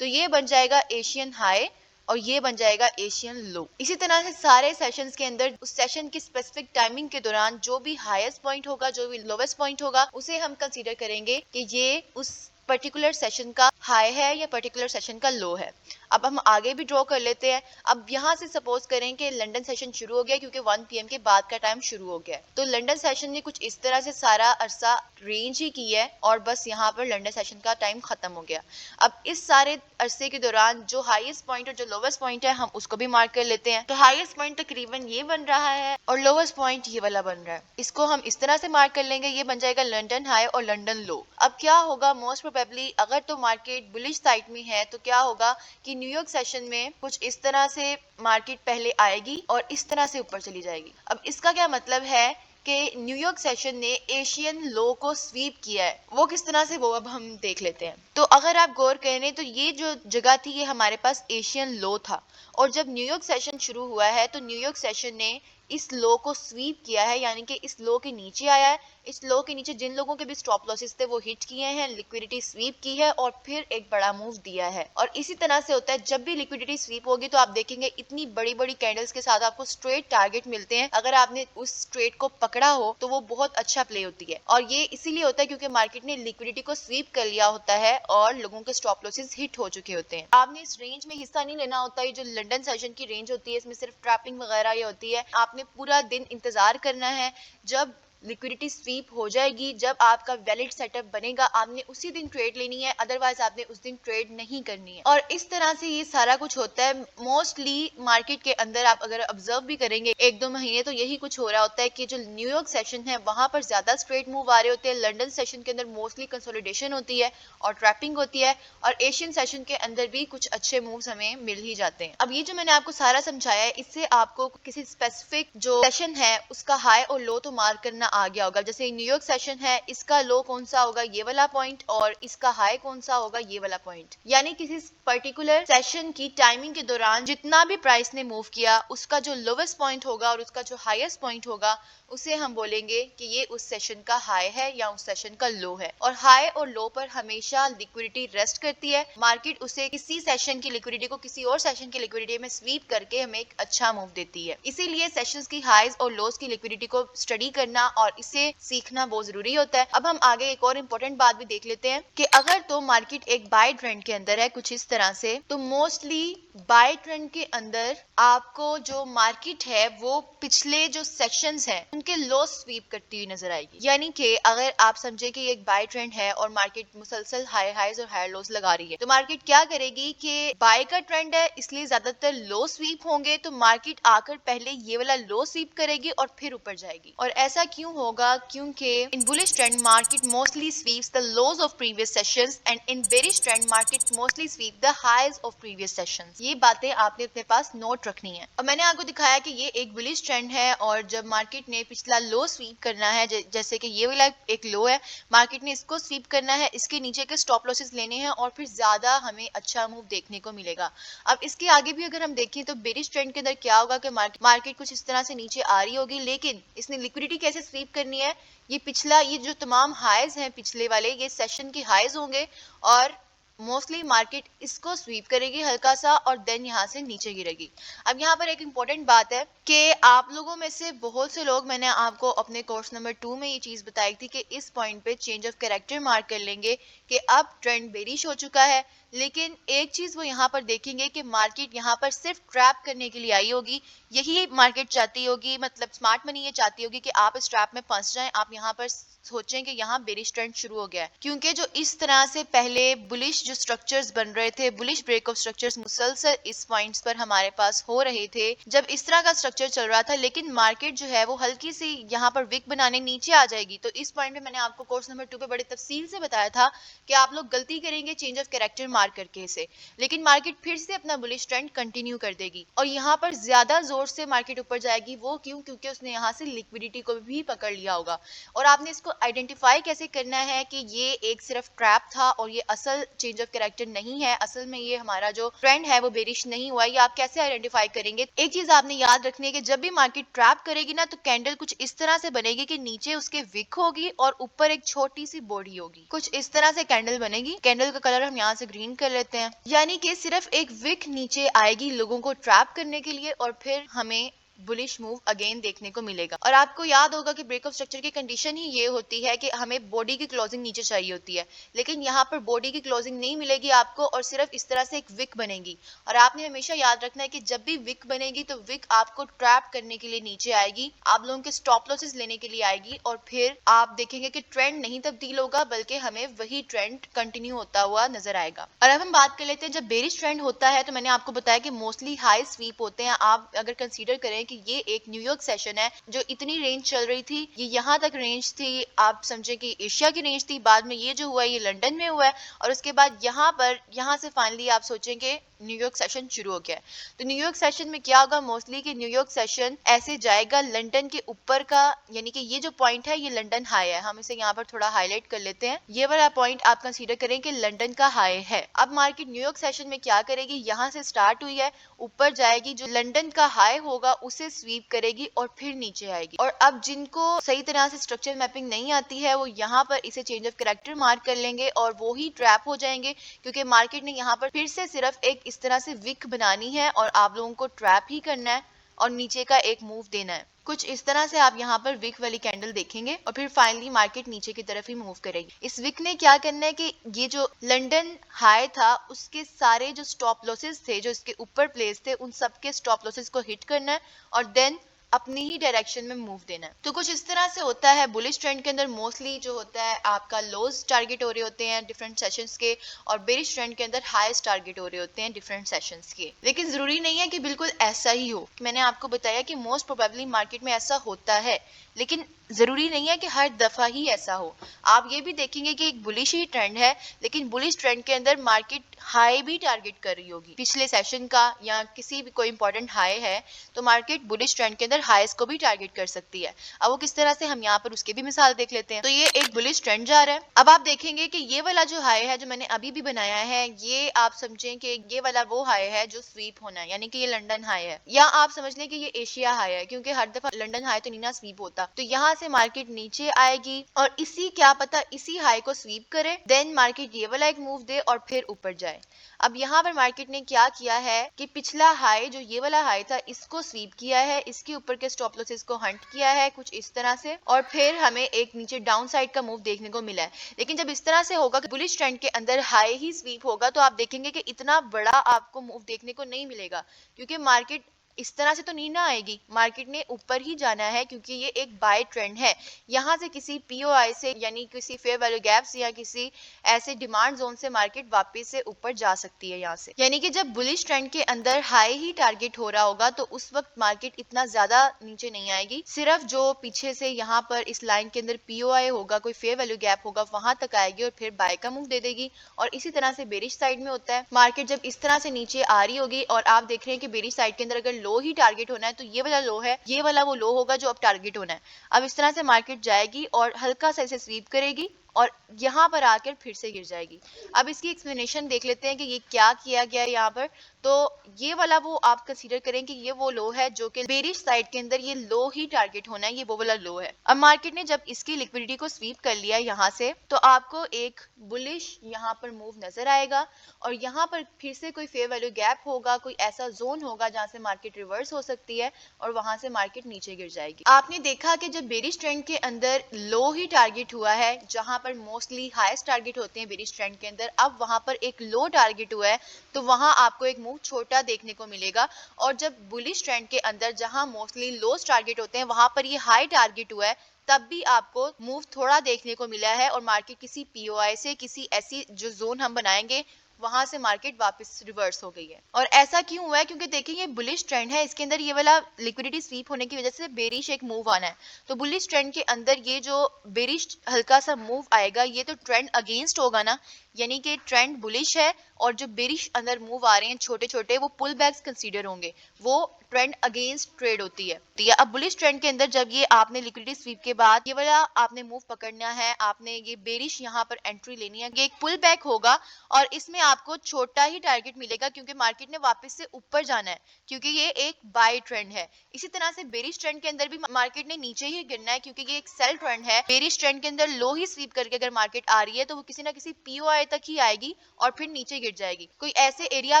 तो ये बन जाएगा एशियन हाई और ये बन जाएगा एशियन लो। इसी तरह से सारे सेशंस के अंदर उस सेशन की स्पेसिफिक टाइमिंग के दौरान जो भी हाईएस्ट पॉइंट होगा, जो भी लोवेस्ट पॉइंट होगा, उसे हम कंसीडर करेंगे कि ये उस पर्टिकुलर सेशन का हाई है या पर्टिकुलर सेशन का लो है। अब हम आगे भी ड्रॉ कर लेते हैं। अब यहाँ से सपोज करें कि लंदन सेशन शुरू हो गया क्योंकि 1 PM के बाद का टाइम शुरू हो गया है। तो लंदन सेशन ने कुछ इस तरह से सारा अरसा रेंज ही की है और बस यहाँ पर लंदन सेशन का टाइम खत्म हो गया। अब इस सारे अरसे के दौरान जो हाईएस्ट पॉइंट और जो लोवेस्ट पॉइंट है हम उसको भी मार्क कर लेते हैं। तो हाईएस्ट पॉइंट तकरीबन ये बन रहा है और लोवेस्ट पॉइंट ये वाला बन रहा है। इसको हम इस तरह से मार्क कर लेंगे, ये बन जाएगा लंदन हाई और लंदन लो। अब क्या होगा, मोस्ट प्रोबेबली अगर तो मार्केट बुलिश साइड में है तो क्या होगा कि न्यूयॉर्क सेशन में कुछ इस तरह से मार्केट पहले आएगी और इस तरह से ऊपर चली जाएगी। अब इसका क्या मतलब है कि न्यूयॉर्क सेशन ने एशियन लो को स्वीप किया है। वो किस तरह से, वो अब हम देख लेते हैं। तो अगर आप गौर करें तो ये जो जगह थी ये हमारे पास एशियन लो था और जब न्यूयॉर्क सेशन शुरू हुआ है तो न्यूयॉर्क सेशन ने इस लो को स्वीप किया है, यानी कि इस लो के नीचे आया है। इस लो के नीचे जिन लोगों के भी स्टॉप लॉसेस थे वो हिट किए हैं, लिक्विडिटी स्वीप की है और फिर एक बड़ा मूव दिया है। और इसी तरह से होता है जब भी लिक्विडिटी स्वीप होगी तो आप देखेंगे इतनी बड़ी बड़ी कैंडल्स के साथ आपको स्ट्रेट टारगेट मिलते हैं। अगर आपने उस स्ट्रेट को पकड़ा हो तो वो बहुत अच्छा प्ले होती है और ये इसीलिए होता है क्योंकि मार्केट ने लिक्विडिटी को स्वीप कर लिया होता है और लोगों के स्टॉप लॉसेस हिट हो चुके होते हैं। आपने इस रेंज में हिस्सा नहीं लेना होता है। जो लंदन सेशन की रेंज होती है इसमें सिर्फ ट्रैपिंग वगैरह ये होती है। आपने पूरा दिन इंतजार करना है। जब लिक्विडिटी स्वीप हो जाएगी जब आपका वैलिड सेटअप बनेगा। आपने उसी दिन ट्रेड लेनी है, अदरवाइज आपने उस दिन ट्रेड नहीं करनी है। और इस तरह से ये सारा कुछ होता है। मोस्टली मार्केट के अंदर आप अगर ऑब्जर्व भी करेंगे 1-2 महीने तो यही कुछ हो रहा होता है कि जो न्यूयॉर्क सेशन है वहां पर ज्यादा स्ट्रेट मूव आ रहे होते हैं, लंदन सेशन के अंदर मोस्टली कंसोलिडेशन होती है और ट्रैपिंग होती है, और एशियन सेशन के अंदर भी कुछ अच्छे मूव्स हमें मिल ही जाते हैं। अब ये जो मैंने आपको सारा समझाया है, इससे आपको किसी स्पेसिफिक जो सेशन है उसका हाई और लो तो मार्क करना आ गया होगा। जैसे न्यूयॉर्क सेशन है, इसका लो कौन सा होगा, ये वाला पॉइंट, और इसका हाई कौन सा होगा, ये वाला पॉइंट। यानी किसी पर्टिकुलर सेशन की टाइमिंग के दौरान जितना भी प्राइस ने मूव किया, उसका जो लोवेस्ट पॉइंट होगा और उसका जो हाईएस्ट पॉइंट होगा, उसे हम बोलेंगे कि ये उस सेशन का हाई है या उस सेशन का लो है। और हाई और लो पर हमेशा लिक्विडिटी रेस्ट करती है। मार्केट उसे किसी सेशन की लिक्विडिटी को किसी और सेशन की लिक्विडिटी में स्वीप करके हमें एक अच्छा मूव देती है। इसीलिए सेशंस की हाईज और लोज की लिक्विडिटी को स्टडी करना और इसे सीखना बहुत जरूरी होता है। अब हम आगे एक और इम्पोर्टेंट बात भी देख लेते हैं कि अगर तो मार्केट एक बाय ट्रेंड के अंदर है कुछ इस तरह से, तो मोस्टली बाय ट्रेंड के अंदर आपको जो मार्केट है वो पिछले जो सेशंस हैं उनके लो स्वीप करती हुई नजर आएगी। यानी कि अगर आप समझे कि एक बाय ट्रेंड है और मार्केट मुसलसल हाई हाइज और हायर लोस लगा रही है, तो मार्केट क्या करेगी कि बाय का ट्रेंड है इसलिए ज्यादातर लो स्वीप होंगे, तो मार्केट आकर पहले ये वाला लो स्वीप करेगी और फिर ऊपर जाएगी। और ऐसा क्यों होगा? क्योंकि in bullish trend market mostly sweeps the lows of previous sessions and in bearish trend market mostly sweep the highs of previous sessions. ये बातें आपने अपने पास नोट रखनी है। और मैंने आपको दिखाया कि ये एक बुलिश ट्रेंड है और जब मार्केट ने पिछला लो स्वीप करना है, जैसे कि ये वाला एक लो है, मार्केट ने इसको स्वीप करना है, इसके नीचे के स्टॉप लॉसेस लेने हैं और फिर ज्यादा हमें अच्छा मूव देखने को मिलेगा। अब इसके आगे भी अगर हम देखें तो बेरिश ट्रेंड के अंदर क्या होगा कि मार्केट कुछ इस तरह से नीचे आ रही होगी, लेकिन इसने लिक्विडिटी कैसे स्वीप करनी है, ये पिछला ये जो तमाम हाइज हैं पिछले वाले, ये सेशन की हाइज होंगे और मोस्टली मार्केट इसको स्वीप करेगी हल्का सा और देन यहाँ से नीचे गिरेगी। अब यहाँ पर एक इम्पोर्टेंट बात है कि आप लोगों में से बहुत से लोग, मैंने आपको अपने कोर्स नंबर 2 में ये चीज बताई थी कि इस पॉइंट पे चेंज ऑफ कैरेक्टर मार्क कर लेंगे कि अब ट्रेंड बेरिश हो चुका है। लेकिन एक चीज वो यहाँ पर देखेंगे कि मार्केट यहाँ पर सिर्फ ट्रैप करने के लिए आई होगी। यही मार्केट चाहती होगी, मतलब स्मार्ट मनी ये चाहती होगी कि आप इस ट्रैप में फंस जाएं, आप यहाँ पर सोचें कि यहाँ बेरिश ट्रेंड शुरू हो गया है। क्योंकि जो इस तरह से पहले बुलिश जो स्ट्रक्चर्स बन रहे थे, बुलिश ब्रेक ऑफ स्ट्रक्चर्स मुसलसल इस पॉइंट्स पर हमारे पास हो रहे थे, जब इस तरह का स्ट्रक्चर चल रहा था, लेकिन मार्केट जो है वो हल्की सी यहाँ पर विक बनाने नीचे आ जाएगी। तो इस पॉइंट पे मैंने आपको कोर्स नंबर 2 पे बड़ी तफसील से बताया था कि आप लोग गलती करेंगे चेंज ऑफ कैरेक्टर मार्क करके इसे, लेकिन मार्केट फिर से अपना बुलिश ट्रेंड कंटिन्यू कर देगी और यहाँ पर ज्यादा जोर से मार्केट ऊपर जाएगी। वो क्यों? क्योंकि उसने यहाँ से लिक्विडिटी को भी पकड़ लिया होगा। और आपने इसको आइडेंटिफाई कैसे करना है कि ये एक सिर्फ ट्रैप था और ये असल चेंज ऑफ कैरेक्टर नहीं है, असल में ये हमारा जो ट्रेंड है वो बेरिश नहीं हुआ, ये आप कैसे आइडेंटिफाई करेंगे? एक चीज आपने याद रखनी है कि जब भी मार्केट ट्रैप करेगी ना, तो कैंडल कुछ इस तरह से बनेगी कि नीचे उसके विक होगी और ऊपर एक छोटी सी बॉडी होगी। कुछ इस तरह से कैंडल बनेगी। कैंडल का कलर हम यहाँ से ग्रीन कर लेते हैं। यानी कि सिर्फ एक विक नीचे आएगी लोगों को ट्रैप करने के लिए और फिर हमें बुलिश मूव अगेन देखने को मिलेगा। और आपको याद होगा कि ब्रेक ऑफ स्ट्रक्चर की कंडीशन ही ये होती है कि हमें बॉडी की क्लोजिंग नीचे चाहिए होती है, लेकिन यहाँ पर बॉडी की क्लोजिंग नहीं मिलेगी आपको और सिर्फ इस तरह से एक विक बनेगी। और आपने हमेशा याद रखना है कि जब भी विक बनेगी तो विक आपको ट्रैप करने के लिए नीचे आएगी, आप लोगों के स्टॉप लॉसेस लेने के लिए आएगी और फिर आप देखेंगे कि ट्रेंड नहीं तब्दील होगा बल्कि हमें वही ट्रेंड कंटिन्यू होता हुआ नजर आएगा। और अब हम बात कर लेते हैं जब बेरिश ट्रेंड होता है, तो मैंने आपको बताया कि मोस्टली हाई स्वीप होते हैं। आप अगर कंसीडर करें कि ये एक न्यूयॉर्क सेशन है, जो इतनी रेंज चल रही थी, ये यहाँ तक रेंज थी, आप समझे कि एशिया की रेंज थी, बाद में ये जो हुआ है ये लंदन में हुआ है और उसके बाद यहाँ से फाइनली आप सोचेंगे न्यूयॉर्क सेशन शुरू हो गया है। तो न्यूयॉर्क सेशन में क्या होगा मोस्टली कि न्यूयॉर्क सेशन ऐसे जाएगा लंदन के ऊपर का, यानी कि ये जो पॉइंट है ये लंदन हाई है, हम इसे यहाँ पर थोड़ा हाईलाइट कर लेते हैं। ये वाला पॉइंट आप कंसीडर करें कि लंदन का हाई है। अब मार्केट न्यूयॉर्क सेशन में क्या करेगी, यहाँ से स्टार्ट हुई है, ऊपर जाएगी, जो लंदन का हाई होगा उसे स्वीप करेगी और फिर नीचे आएगी। और अब जिनको सही तरह से स्ट्रक्चर मैपिंग नहीं आती है वो यहाँ पर इसे चेंज ऑफ कैरेक्टर मार्क कर लेंगे और वो ही ट्रैप हो जाएंगे, क्योंकि मार्केट ने यहाँ पर फिर से सिर्फ एक इस तरह से विक बनानी है और आप लोगों को ट्रैप ही करना है और नीचे का एक मूव देना है। कुछ इस तरह से आप यहाँ पर विक वाली कैंडल देखेंगे और फिर फाइनली मार्केट नीचे की तरफ ही मूव करेगी। इस विक ने क्या करना है कि ये जो लंदन हाई था उसके सारे जो स्टॉप लॉसेस थे जो इसके ऊपर प्लेस थे, उन सबके स्टॉप लॉसेस को हिट करना है और देन अपनी ही डायरेक्शन में मूव देना है। तो कुछ इस तरह से होता है। बुलिश ट्रेंड के अंदर मोस्टली जो होता है आपका लोज टारगेट हो रहे होते हैं डिफरेंट सेशंस के, और बेरिश ट्रेंड के अंदर हाईएस्ट टारगेट हो रहे होते हैं डिफरेंट सेशंस के। लेकिन जरूरी नहीं है कि बिल्कुल ऐसा ही हो। मैंने आपको बताया कि मोस्ट प्रोबेबली मार्केट में ऐसा होता है, लेकिन जरूरी नहीं है कि हर दफा ही ऐसा हो। आप ये भी देखेंगे कि एक बुलिश ही ट्रेंड है, लेकिन बुलिश ट्रेंड के अंदर मार्केट हाई भी टारगेट कर रही होगी पिछले सेशन का, या किसी भी कोई इंपॉर्टेंट हाई है तो मार्केट बुलिश ट्रेंड के अंदर हाईस को भी टारगेट कर सकती है। अब वो किस तरह से, हम यहाँ पर उसके भी मिसाल देख लेते हैं। तो ये एक बुलिश ट्रेंड जा रहा है। अब आप देखेंगे कि ये वाला जो हाई है जो मैंने अभी भी बनाया है, ये आप समझें कि ये वाला वो हाई है जो स्वीप होना है, यानी कि ये लंदन हाई है, या आप समझ लें कि ये एशिया हाई है, क्योंकि हर दफा लंदन हाई तो नहीं ना स्वीप होता। तो यहाँ से मार्केट नीचे आएगी और इसी क्या पता इसी हाई को स्वीप करे, देन मार्केट ये वाला एक मूव दे और फिर ऊपर जाए। अब यहाँ पर मार्केट ने क्या किया है कि पिछला हाई जो ये वाला हाई था इसको स्वीप किया है, इसके ऊपर के स्टॉप लॉसेस को हंट किया है कुछ इस तरह से, और फिर हमें एक नीचे डाउन साइड का मूव देखने को मिला है। लेकिन जब इस तरह से होगा कि बुलिश ट्रेंड के अंदर हाई ही स्वीप होगा, तो आप देखेंगे कि इतना बड़ा आपको मूव देखने को नहीं मिलेगा, क्योंकि मार्केट इस तरह से तो नहीं ना आएगी। मार्केट ने ऊपर ही जाना है, क्योंकि ये एक बाय ट्रेंड है। यहाँ से किसी पीओआई से, यानी किसी फेयर वैल्यू गैप से या किसी ऐसे डिमांड जोन से मार्केट वापस से ऊपर जा सकती है यहाँ से। यानी कि जब बुलिश ट्रेंड के अंदर हाई ही टारगेट हो रहा होगा तो उस वक्त मार्केट इतना ज्यादा नीचे नहीं आएगी, सिर्फ जो पीछे से यहाँ पर इस लाइन के अंदर पीओआई होगा, कोई फेयर वैल्यू गैप होगा, वहां तक आएगी और फिर बाय का मूव दे देगी। और इसी तरह से बेरिश साइड में होता है, मार्केट जब इस तरह से नीचे आ रही होगी और आप देख रहे हैं कि बेरिश साइड के अंदर अगर लो ही टारगेट होना है तो ये वाला लो है, ये वाला वो लो होगा जो अब टारगेट होना है। अब इस तरह से मार्केट जाएगी और हल्का सा इसे स्वीप करेगी और यहाँ पर आकर फिर से गिर जाएगी। अब इसकी एक्सप्लेनेशन देख लेते हैं कि ये क्या किया गया है यहाँ पर। तो ये वाला वो आप कंसीडर करें कि ये वो लो है जो कि बेरिश साइड के अंदर ये लो ही टारगेट होना है, ये वो वाला लो है। अब मार्केट ने जब इसकी लिक्विडिटी को स्वीप कर लिया यहाँ से, तो आपको एक बुलिश यहाँ पर मूव नजर आएगा और यहाँ पर फिर से कोई फेयर वैल्यू गैप होगा, कोई ऐसा जोन होगा जहाँ से मार्केट रिवर्स हो सकती है और वहां से मार्केट नीचे गिर जाएगी। आपने देखा कि जब बेरिश ट्रेंड के अंदर लो ही टारगेट हुआ है, जहां पर मोस्टली हाईएस्ट टारगेट होते हैं बेरिश ट्रेंड के अंदर, अब वहां पर एक लो टारगेट हुआ है तो वहां आपको एक मूव छोटा देखने को मिलेगा। और जब बुलिश ट्रेंड के अंदर जहां मोस्टली लोस टारगेट होते हैं वहां पर ये हाई टारगेट हुआ है, तब भी आपको मूव थोड़ा देखने को मिला है और मार्केट किसी पीओआई से, किसी ऐसी जो जोन हम बनाएंगे वहां से मार्केट वापस रिवर्स हो गई है। और ऐसा क्यों हुआ है? क्योंकि देखिए ये बुलिश ट्रेंड है, इसके अंदर ये वाला लिक्विडिटी स्वीप होने की वजह से बेरिश एक मूव आना है। तो बुलिश ट्रेंड के अंदर ये जो बेरिश हल्का सा मूव आएगा ये तो ट्रेंड अगेंस्ट होगा ना, यानी कि ट्रेंड बुलिश है और जो बेरिश अंदर मूव आ रहे हैं छोटे छोटे वो पुल बैक्स कंसीडर होंगे, वो ट्रेंड अगेंस्ट ट्रेड होती है। तो अब बुलिश ट्रेंड के अंदर जब ये आपने लिक्विडिटी स्वीप के बाद ये वाला आपने मूव पकड़ना है, आपने ये बेरिश यहाँ पर एंट्री लेनी है, ये एक पुल बैक होगा और इसमें आपको छोटा ही टारगेट मिलेगा क्योंकि मार्केट ने वापस से ऊपर जाना है, क्योंकि ये एक बाय ट्रेंड है। इसी तरह से बेरिश ट्रेंड के अंदर भी मार्केट ने नीचे ही गिरना है क्योंकि ये एक सेल ट्रेंड है। बेरिश ट्रेंड के अंदर लो ही स्वीप करके अगर मार्केट आ रही है तो वो किसी ना किसी पीओआई तक ही आएगी और फिर नीचे गिर जाएगी, कोई ऐसे एरिया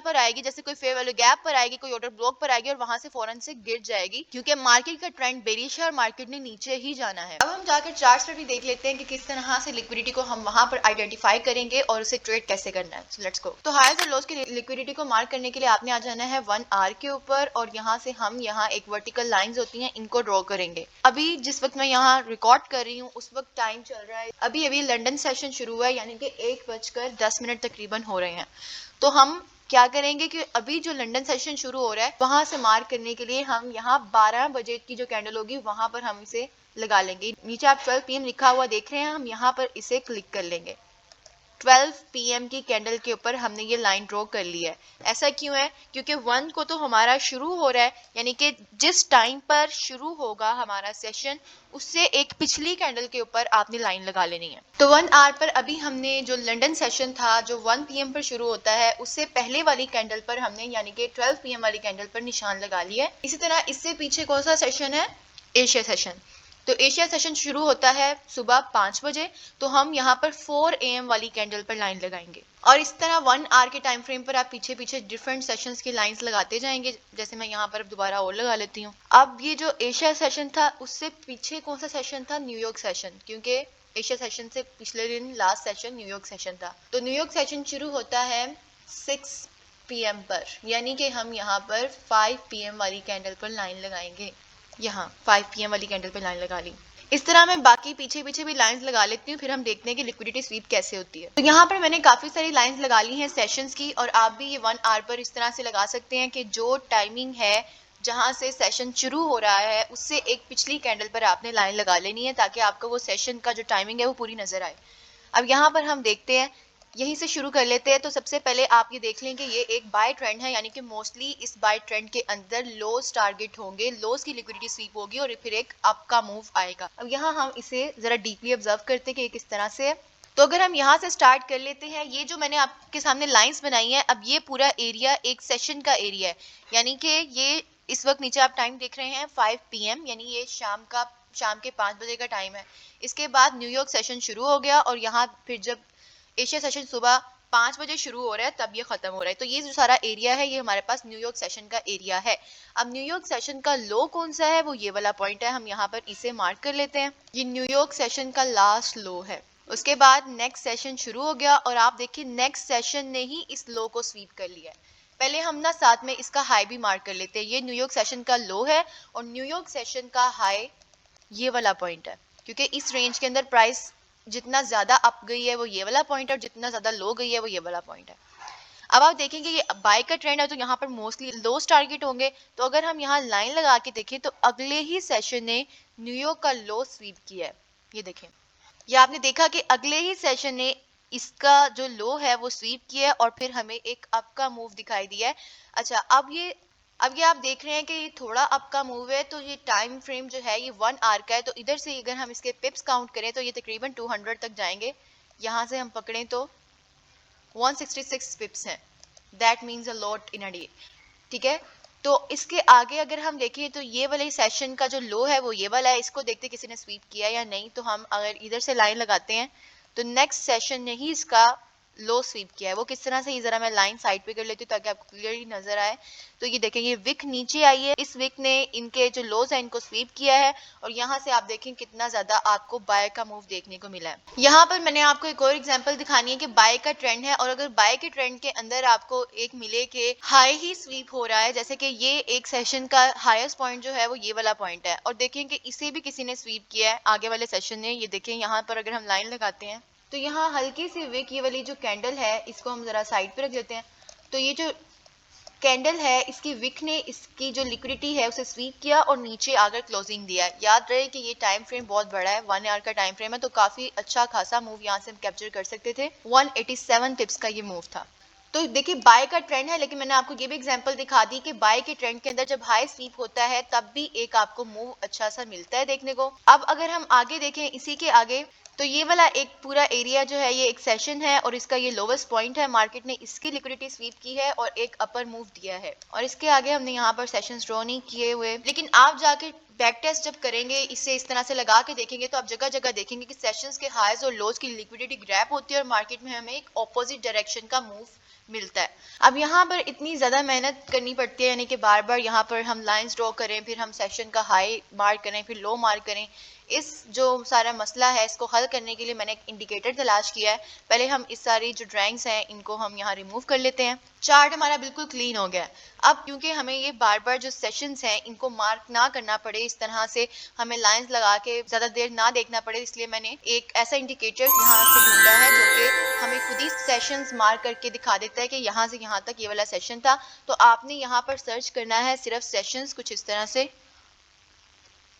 पर आएगी जैसे कोई फेयर वैल्यू गैप पर आएगी, कोई ऑर्डर ब्लॉक पर आएगी और वहां से फौरन से गिर जाएगी, क्योंकि मार्केट का ट्रेंड बेरिश है और मार्केट ने नीचे ही जाना है। अब हम जाकर चार्ट्स पर भी देख लेते हैं कि किस तरह से लिक्विडिटी को हम वहां पर आइडेंटिफाई करेंगे और उसे ट्रेड कैसे करना है। So let's go. तो हाईज और लोज की लिक्विडिटी को मार्क करने के लिए आपने आ जाना है 1 आवर के ऊपर और यहाँ से हम यहाँ एक वर्टिकल लाइंस होती हैं इनको ड्रॉ करेंगे। अभी जिस वक्त मैं यहाँ रिकॉर्ड कर रही हूँ उस वक्त टाइम चल रहा है, अभी अभी लंदन सेशन शुरू हुआ है, यानी कि 1:10 तकरीबन हो रहे हैं। तो हम क्या करेंगे कि अभी जो लंदन सेशन शुरू हो रहा है वहां से मार्क करने के लिए हम यहाँ 12 बजे की जो कैंडल होगी वहां पर हम इसे लगा लेंगे। नीचे आप 12 PM लिखा हुआ देख रहे हैं, हम यहाँ पर इसे क्लिक कर लेंगे। 12 PM की कैंडल के ऊपर हमने ये लाइन ड्रॉ कर ली है। ऐसा क्यों है? क्योंकि 1 को तो हमारा शुरू हो रहा है, यानी कि जिस टाइम पर शुरू होगा हमारा सेशन उससे एक पिछली कैंडल के ऊपर आपने लाइन लगा लेनी है। तो 1 आवर पर अभी हमने जो लंदन सेशन था जो 1 PM पर शुरू होता है उससे पहले वाली कैंडल पर हमने यानी कि 12 PM वाली कैंडल पर निशान लगा लिया है। इसी तरह इससे पीछे कौन सा सेशन है? Asia session. तो एशिया सेशन शुरू होता है सुबह 5 बजे, तो हम यहाँ पर 4 AM वाली कैंडल पर लाइन लगाएंगे और इस तरह 1 आवर के टाइम फ्रेम पर आप पीछे पीछे डिफरेंट सेशंस की लाइंस लगाते जाएंगे। जैसे मैं यहाँ पर दोबारा और लगा लेती हूँ। अब ये जो एशिया सेशन था उससे पीछे कौन सा सेशन था? न्यूयॉर्क सेशन, क्योंकि एशिया सेशन से पिछले दिन लास्ट सेशन न्यूयॉर्क सेशन था। तो न्यूयॉर्क सेशन शुरू होता है 6 PM पर, यानी कि हम यहाँ पर 5 PM वाली कैंडल पर लाइन लगाएंगे। यहाँ 5 PM वाली कैंडल पे लाइन लगा ली। इस तरह मैं बाकी पीछे पीछे भी लाइंस लगा लेती हूँ, फिर हम देखते हैं कि लिक्विडिटी स्वीप कैसे होती है। तो यहाँ पर मैंने काफी सारी लाइंस लगा ली हैं सेशंस की, और आप भी ये 1 आवर पर इस तरह से लगा सकते हैं कि जो टाइमिंग है जहां से सेशन शुरू हो रहा है उससे एक पिछली कैंडल पर आपने लाइन लगा लेनी है, ताकि आपको वो सेशन का जो टाइमिंग है वो पूरी नजर आए। अब यहाँ पर हम देखते हैं, यहीं से शुरू कर लेते हैं। तो सबसे पहले आप ये देख लें कि ये एक बाय ट्रेंड है, यानी कि मोस्टली इस बाय ट्रेंड के अंदर लोज टारगेट होंगे, लोज की लिक्विडिटी स्वीप होगी और फिर एक अप का मूव आएगा। अब यहाँ हम इसे जरा डीपली ऑब्जर्व करते हैं कि किस तरह से है। तो अगर हम यहाँ से स्टार्ट कर लेते हैं, ये जो मैंने आपके सामने लाइंस बनाई है, अब ये पूरा एरिया एक सेशन का एरिया है, यानी कि ये इस वक्त नीचे आप टाइम देख रहे हैं 5 PM, यानी ये शाम के 5 बजे का टाइम है। इसके बाद न्यूयॉर्क सेशन शुरू हो गया और यहाँ फिर जब एशिया सेशन सुबह 5 बजे शुरू हो रहा है तब ये खत्म हो रहा है। तो ये जो सारा एरिया है ये हमारे पास न्यूयॉर्क सेशन का एरिया है। अब न्यूयॉर्क सेशन का लो कौन सा है, वो ये वाला पॉइंट है, हम यहाँ पर इसे मार्क कर लेते हैं। ये न्यूयॉर्क सेशन का लास्ट लो है। उसके बाद नेक्स्ट सेशन शुरू हो गया और आप देखिए नेक्स्ट सेशन ने ही इस लो को स्वीप कर लिया है। पहले हम ना साथ में इसका हाई भी मार्क कर लेते हैं। ये न्यूयॉर्क सेशन का लो है और न्यूयॉर्क सेशन का हाई ये वाला पॉइंट है, क्योंकि इस रेंज के अंदर प्राइस जितना ज्यादा अप गई है वो ये वाला पॉइंट है और जितना ज्यादा लो गई है वो ये वाला पॉइंट है। अब आप देखेंगे ये बाय का ट्रेंड है तो यहाँ पर मोस्टली लोस टारगेट होंगे। तो अगर हम यहाँ लाइन लगा के देखें तो अगले ही सेशन ने न्यूयॉर्क का लो स्वीप किया है। ये देखें, ये आपने देखा कि अगले ही सेशन ने इसका जो लो है वो स्वीप किया है और फिर हमें एक अप का मूव दिखाई दिया है। अच्छा, अब ये आप देख रहे हैं कि ये थोड़ा अप का मूव है, तो ये टाइम फ्रेम जो है ये 1 आवर का है। तो इधर से अगर हम इसके पिप्स काउंट करें तो ये तकरीबन 200 तक जाएंगे। यहाँ से हम पकड़ें तो 166 पिप्स हैं। That means a lot in a day. ठीक है, तो इसके आगे अगर हम देखें तो ये वाले सेशन का जो लो है वो ये वाला है। इसको देखते किसी ने स्वीप किया या नहीं। तो हम अगर इधर से लाइन लगाते हैं तो नेक्स्ट सेशन ने ही इसका लो स्वीप किया है। वो किस तरह से, ये जरा मैं लाइन साइड पे कर लेती हूँ ताकि आपको क्लियरली नजर आए। तो ये देखें, ये विक नीचे आई है, इस विक ने इनके जो लोज है इनको स्वीप किया है और यहाँ से आप देखें कितना ज्यादा आपको बाय का मूव देखने को मिला है। यहाँ पर मैंने आपको एक और एग्जांपल दिखानी है कि बाय का ट्रेंड है और अगर बाय के ट्रेंड के अंदर आपको एक मिले कि हाई ही स्वीप हो रहा है, जैसे कि ये एक सेशन का हाईएस्ट पॉइंट जो है वो ये वाला पॉइंट है और देखें कि इसे भी किसी ने स्वीप किया है आगे वाले सेशन ने। ये देखें, यहाँ पर अगर हम लाइन लगाते हैं तो यहाँ हल्की सी विक, ये वाली जो कैंडल है इसको हम जरा साइड पे रख देते हैं। तो ये जो कैंडल है इसकी विक ने इसकी जो लिक्विडिटी है उसे स्वीप किया और नीचे आकर क्लोजिंग दिया। याद रहे कि ये टाइम फ्रेम बहुत बड़ा है, 1 आवर का टाइम फ्रेम है, तो काफी अच्छा खासा मूव यहाँ से हम कैप्चर कर सकते थे। 187 टिप्स का ये मूव था। तो देखिए बाय का ट्रेंड है, लेकिन मैंने आपको ये भी एग्जांपल दिखा दी कि बाय के ट्रेंड के अंदर जब हाई स्वीप होता है तब भी एक आपको मूव अच्छा सा मिलता है देखने को। अब अगर हम आगे देखें इसी के आगे, तो ये वाला एक पूरा एरिया जो है ये एक सेशन है और इसका ये लोवेस्ट पॉइंट है। मार्केट ने इसकी लिक्विडिटी स्वीप की है और एक अपर मूव दिया है और इसके आगे हमने यहाँ पर सेशंस ड्रॉ नहीं किए हुए। लेकिन आप जाके बैक टेस्ट जब करेंगे, इसे इस तरह से लगा के देखेंगे तो आप जगह जगह देखेंगे कि सेशंस के हाईज और लोज की लिक्विडिटी ग्रैप होती है और मार्केट में हमें एक ऑपोजिट डायरेक्शन का मूव मिलता है। अब यहाँ पर इतनी ज्यादा मेहनत करनी पड़ती है, यानी कि बार बार यहाँ पर हम लाइंस ड्रॉ करें, फिर हम सेशन का हाई मार्क करें, फिर लो मार्क करें। इस जो सारा मसला है इसको हल करने के लिए मैंने एक इंडिकेटर तलाश किया है। पहले हम इस सारी जो ड्राइंग्स हैं इनको हम यहाँ रिमूव कर लेते हैं। चार्ट हमारा बिल्कुल क्लीन हो गया है। अब क्योंकि हमें ये बार बार जो सेशंस हैं इनको मार्क ना करना पड़े, इस तरह से हमें लाइंस लगा के ज्यादा देर ना देखना पड़े, इसलिए मैंने एक ऐसा इंडिकेटर यहाँ से ढूंढा है जो कि हमें खुद ही सेशंस मार्क करके दिखा देता है कि यहाँ से यहाँ तक ये वाला सेशन था। तो आपने यहाँ पर सर्च करना है सिर्फ सेशंस, कुछ इस तरह से,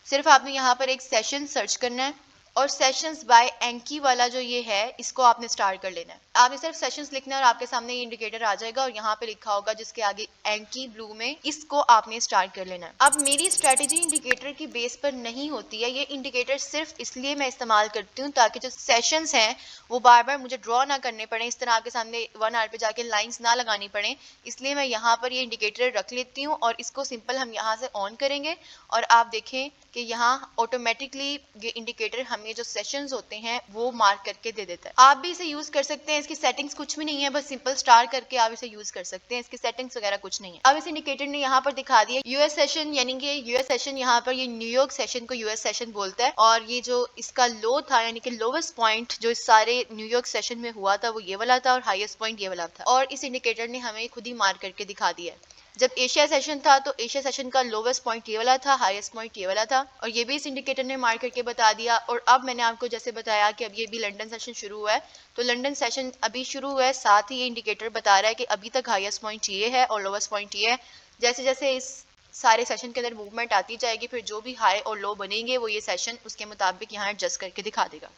सिर्फ आपने यहाँ पर एक सेशन सर्च करना है और सेशंस बाय एंकी वाला जो ये है इसको आपने स्टार्ट कर लेना है। आपने सिर्फ सेशंस लिखना है और आपके सामने ये इंडिकेटर आ जाएगा और यहाँ पे लिखा होगा जिसके आगे एंकी ब्लू में, इसको आपने स्टार्ट कर लेना है। अब मेरी स्ट्रेटेजी इंडिकेटर की बेस पर नहीं होती है, ये इंडिकेटर सिर्फ इसलिए मैं इस्तेमाल करती हूँ ताकि जो सेशंस हैं वो बार बार मुझे ड्रॉ ना करने पड़े, इस तरह आपके सामने 1 आवर पे जाके लाइंस ना लगानी पड़े, इसलिए मैं यहाँ पर ये इंडिकेटर रख लेती हूँ और इसको सिंपल हम यहाँ से ऑन करेंगे और आप देखें कि यहाँ ऑटोमेटिकली ये इंडिकेटर हमें जो सेशंस होते हैं वो मार्क करके दे देता है। आप भी इसे यूज कर सकते हैं, इसकी सेटिंग्स कुछ भी नहीं है, बस सिंपल स्टार करके आप इसे यूज कर सकते हैं, इसकी सेटिंग्स वगैरह कुछ नहीं है। अब इस इंडिकेटर ने यहाँ पर दिखा दिया यूएस सेशन, यानी कि यूएस सेशन, यहाँ पर ये न्यूयॉर्क सेशन को यूएस सेशन बोलता है और ये जो इसका लो था यानी कि लोवेस्ट पॉइंट जो इस सारे न्यूयॉर्क सेशन में हुआ था वो ये वाला था और हाईएस्ट पॉइंट ये वाला था और इस इंडिकेटर ने हमें खुद ही मार्क करके दिखा दिया है। जब एशिया सेशन था तो एशिया सेशन का लोवेस्ट पॉइंट ये वाला था, हाईएस्ट पॉइंट ये वाला था, और ये भी इस इंडिकेटर ने मार्क करके बता दिया। और अब मैंने आपको जैसे बताया कि अब ये भी लंदन सेशन शुरू हुआ है, तो लंदन सेशन अभी शुरू हुआ है, साथ ही ये इंडिकेटर बता रहा है कि अभी तक हाईएस्ट पॉइंट ये है और लोवेस्ट पॉइंट ये है। जैसे जैसे इस सारे सेशन के अंदर मूवमेंट आती जाएगी, फिर जो भी हाई और लो बनेंगे वो ये सेशन उसके मुताबिक यहाँ एडजस्ट करके दिखा देगा।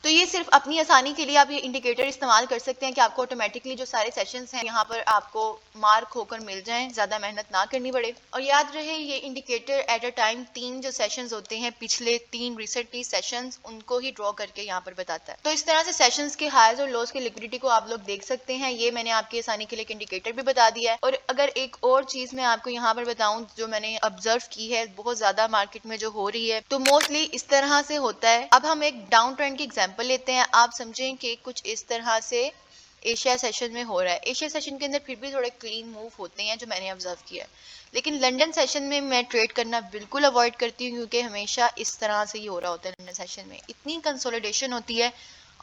तो ये सिर्फ अपनी आसानी के लिए आप ये इंडिकेटर इस्तेमाल कर सकते हैं कि आपको ऑटोमेटिकली जो सारे सेशंस हैं यहाँ पर आपको मार्क होकर मिल जाएं, ज़्यादा मेहनत ना करनी पड़े। और याद रहे ये इंडिकेटर एट अ टाइम 3 जो सेशंस होते हैं, पिछले 3 रिसेंटली सेशंस, उनको ही ड्रॉ करके यहाँ पर बताता है। तो इस तरह से सेशंस के हाईज और लोज की लिक्विडिटी को आप लोग देख सकते हैं। ये मैंने आपकी आसानी के लिए एक इंडिकेटर भी बता दिया है। और अगर एक और चीज़ मैं आपको यहाँ पर बताऊँ जो मैंने ऑब्जर्व की है बहुत ज़्यादा मार्केट में जो हो रही है, तो मोस्टली इस तरह से होता है। अब हम एक डाउन ट्रेंड की एग्जाम्पल लेते हैं। आप समझें कि कुछ इस तरह से एशिया सेशन में हो रहा है। एशिया सेशन के अंदर फिर भी थोड़े क्लीन मूव होते हैं जो मैंने ऑब्जर्व किया है, लेकिन लंदन सेशन में मैं ट्रेड करना बिल्कुल अवॉइड करती हूँ क्योंकि हमेशा इस तरह से ही हो रहा होता है। लंदन सेशन में इतनी कंसोलिडेशन होती है